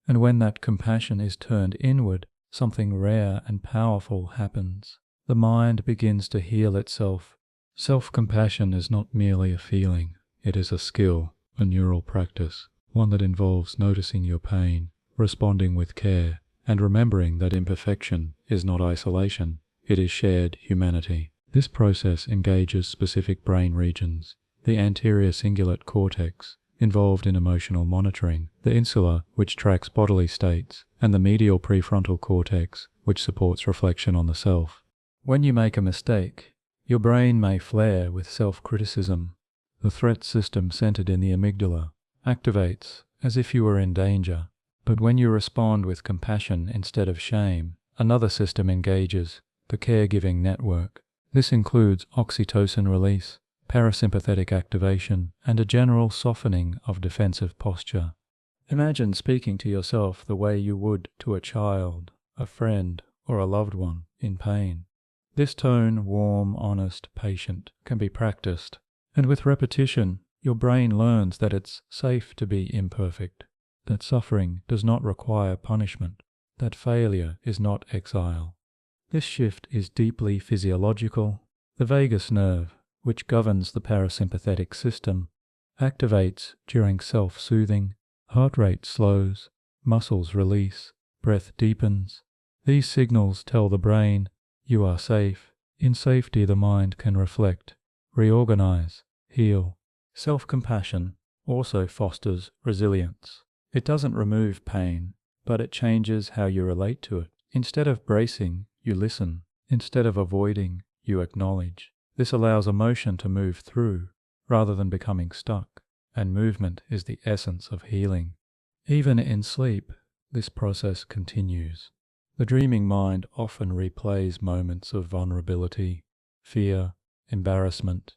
And when that compassion is turned inward, something rare and powerful happens. The mind begins to heal itself. Self-compassion is not merely a feeling. It is a skill, a neural practice, one that involves noticing your pain, responding with care, and remembering that imperfection is not isolation, it is shared humanity. This process engages specific brain regions: the anterior cingulate cortex, involved in emotional monitoring, the insula, which tracks bodily states, and the medial prefrontal cortex, which supports reflection on the self. When you make a mistake, your brain may flare with self-criticism. The threat system centered in the amygdala activates as if you were in danger. But when you respond with compassion instead of shame, another system engages, the caregiving network. This includes oxytocin release, parasympathetic activation, and a general softening of defensive posture. Imagine speaking to yourself the way you would to a child, a friend, or a loved one in pain. This tone, warm, honest, patient, can be practiced, and with repetition, your brain learns that it's safe to be imperfect, that suffering does not require punishment, that failure is not exile. This shift is deeply physiological. The vagus nerve, which governs the parasympathetic system, activates during self-soothing, heart rate slows, muscles release, breath deepens. These signals tell the brain, you are safe. In safety the mind can reflect, reorganize, heal. Self-compassion also fosters resilience. It doesn't remove pain, but it changes how you relate to it. Instead of bracing, you listen. Instead of avoiding, you acknowledge. This allows emotion to move through, rather than becoming stuck, and movement is the essence of healing. Even in sleep, this process continues. The dreaming mind often replays moments of vulnerability, fear, embarrassment,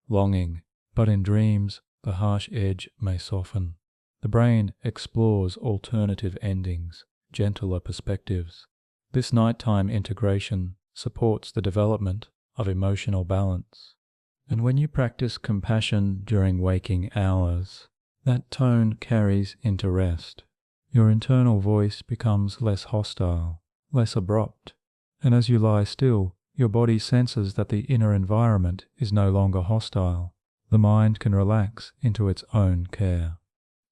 longing, but in dreams, the harsh edge may soften. The brain explores alternative endings, gentler perspectives. This nighttime integration supports the development of emotional balance. And when you practice compassion during waking hours, that tone carries into rest. Your internal voice becomes less hostile, less abrupt, and as you lie still, your body senses that the inner environment is no longer hostile. The mind can relax into its own care.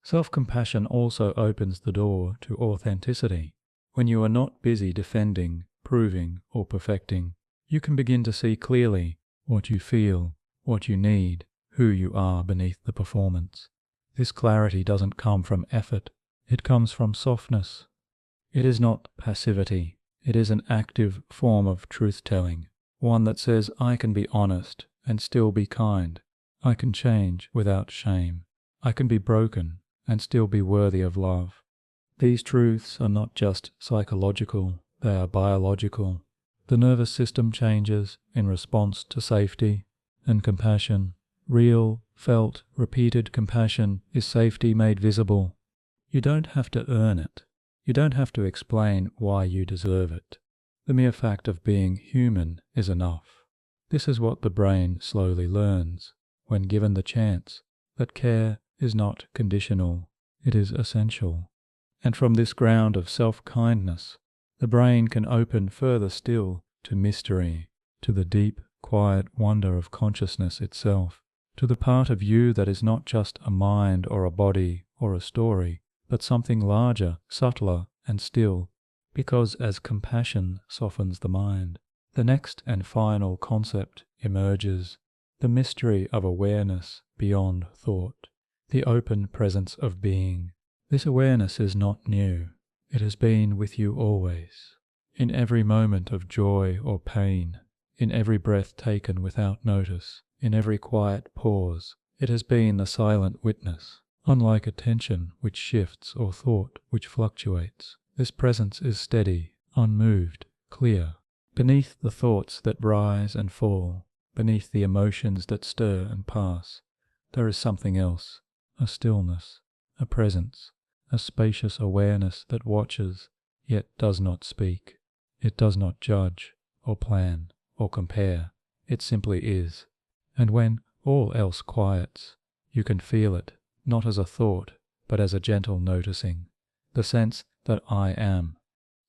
Self-compassion also opens the door to authenticity. When you are not busy defending, proving, or perfecting, you can begin to see clearly what you feel, what you need, who you are beneath the performance. This clarity doesn't come from effort, it comes from softness. It is not passivity, it is an active form of truth-telling, one that says, I can be honest and still be kind. I can change without shame. I can be broken and still be worthy of love. These truths are not just psychological, they are biological. The nervous system changes in response to safety and compassion. Real, felt, repeated compassion is safety made visible. You don't have to earn it. You don't have to explain why you deserve it. The mere fact of being human is enough. This is what the brain slowly learns, when given the chance, that care is not conditional, it is essential. And from this ground of self-kindness, the brain can open further still to mystery, to the deep, quiet wonder of consciousness itself. to the part of you that is not just a mind or a body or a story, but something larger, subtler, and still, because as compassion softens the mind, the next and final concept emerges, the mystery of awareness beyond thought, the open presence of being. This awareness is not new. It has been with you always, in every moment of joy or pain, in every breath taken without notice, in every quiet pause. It has been the silent witness. Unlike attention which shifts or thought which fluctuates, this presence is steady, unmoved, clear. Beneath the thoughts that rise and fall, beneath the emotions that stir and pass, there is something else, a stillness, a presence, a spacious awareness that watches, yet does not speak. It does not judge, or plan, or compare. It simply is. And when all else quiets, you can feel it, not as a thought, but as a gentle noticing, the sense that I am.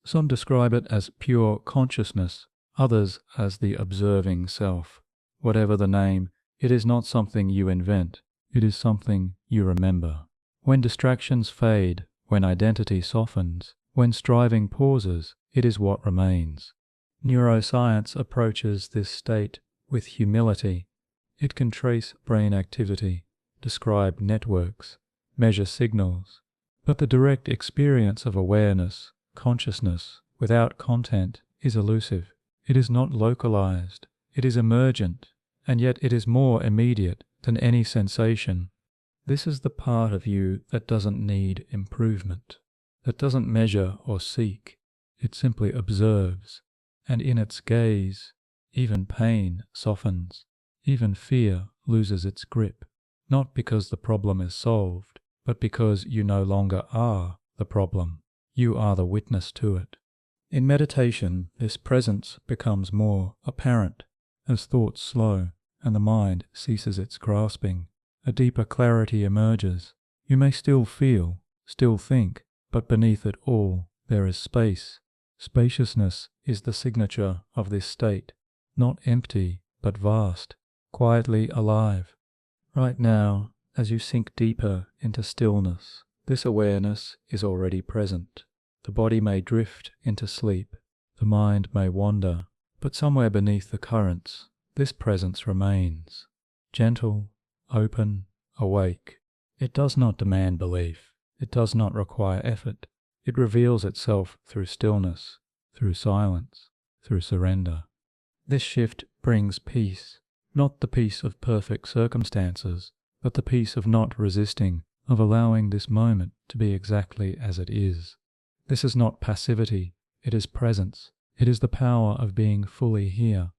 Some describe it as pure consciousness, others as the observing self. Whatever the name, it is not something you invent, it is something you remember. When distractions fade, when identity softens, when striving pauses, it is what remains. Neuroscience approaches this state with humility. It can trace brain activity, describe networks, measure signals, but the direct experience of awareness, consciousness, without content, is elusive. It is not localized, it is emergent, and yet it is more immediate than any sensation. This is the part of you that doesn't need improvement, that doesn't measure or seek. It simply observes, and in its gaze, even pain softens, even fear loses its grip, not because the problem is solved, but because you no longer are the problem. You are the witness to it. In meditation, this presence becomes more apparent as thoughts slow and the mind ceases its grasping. A deeper clarity emerges. You may still feel, still think, but beneath it all there is space. Spaciousness is the signature of this state, not empty, but vast, quietly alive. Right now, as you sink deeper into stillness, this awareness is already present. The body may drift into sleep, the mind may wander, but somewhere beneath the currents, this presence remains, gentle, open, awake. It does not demand belief. It does not require effort. It reveals itself through stillness, through silence, through surrender. This shift brings peace, not the peace of perfect circumstances, but the peace of not resisting, of allowing this moment to be exactly as it is. This is not passivity, it is presence. It is the power of being fully here.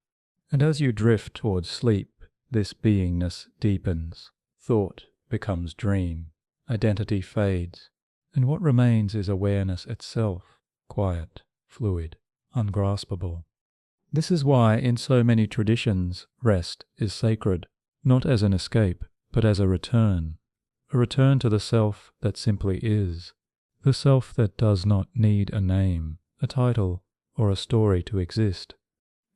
And as you drift towards sleep, this beingness deepens. Thought becomes dream. Identity fades. And what remains is awareness itself, quiet, fluid, ungraspable. This is why in so many traditions rest is sacred, not as an escape, but as a return to the self that simply is, the self that does not need a name, a title, or a story to exist.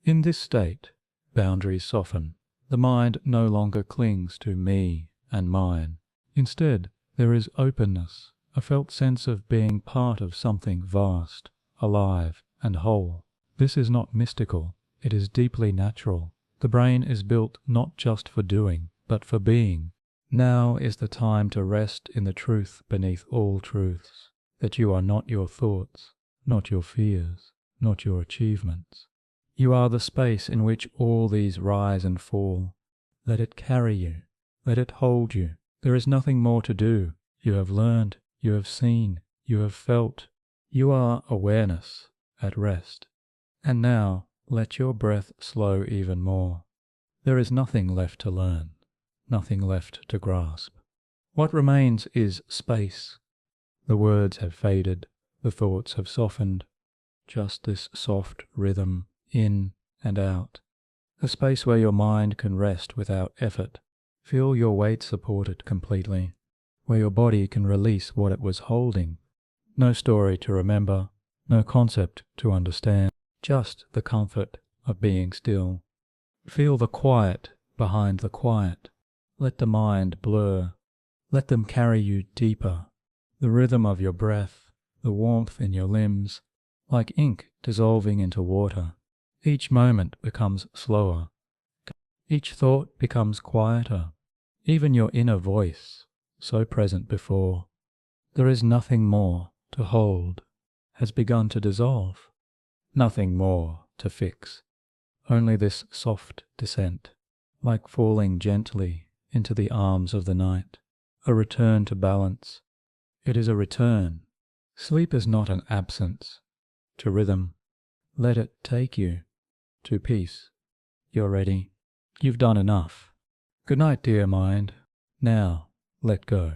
In this state, boundaries soften. The mind no longer clings to me and mine. Instead, there is openness, a felt sense of being part of something vast, alive, and whole. This is not mystical, it is deeply natural. The brain is built not just for doing, but for being. Now is the time to rest in the truth beneath all truths, that you are not your thoughts, not your fears, not your achievements. You are the space in which all these rise and fall. Let it carry you, let it hold you. There is nothing more to do. You have learned, you have seen, you have felt. You are awareness, at rest. And now, let your breath slow even more. There is nothing left to learn, nothing left to grasp. What remains is space. The words have faded, the thoughts have softened. Just this soft rhythm, in and out. A space where your mind can rest without effort. Feel your weight supported completely, where your body can release what it was holding. No story to remember, no concept to understand, just the comfort of being still. Feel the quiet behind the quiet. Let the mind blur. Let them carry you deeper. The rhythm of your breath, the warmth in your limbs, like ink dissolving into water. Each moment becomes slower. Each thought becomes quieter. Even your inner voice, so present before, there is nothing more to hold, has begun to dissolve. Nothing more to fix. Only this soft descent, like falling gently into the arms of the night. A return to balance. It is a return. Sleep is not an absence. To rhythm. Let it take you. To peace. You're ready. You've done enough. Good night, dear mind. Now, let go.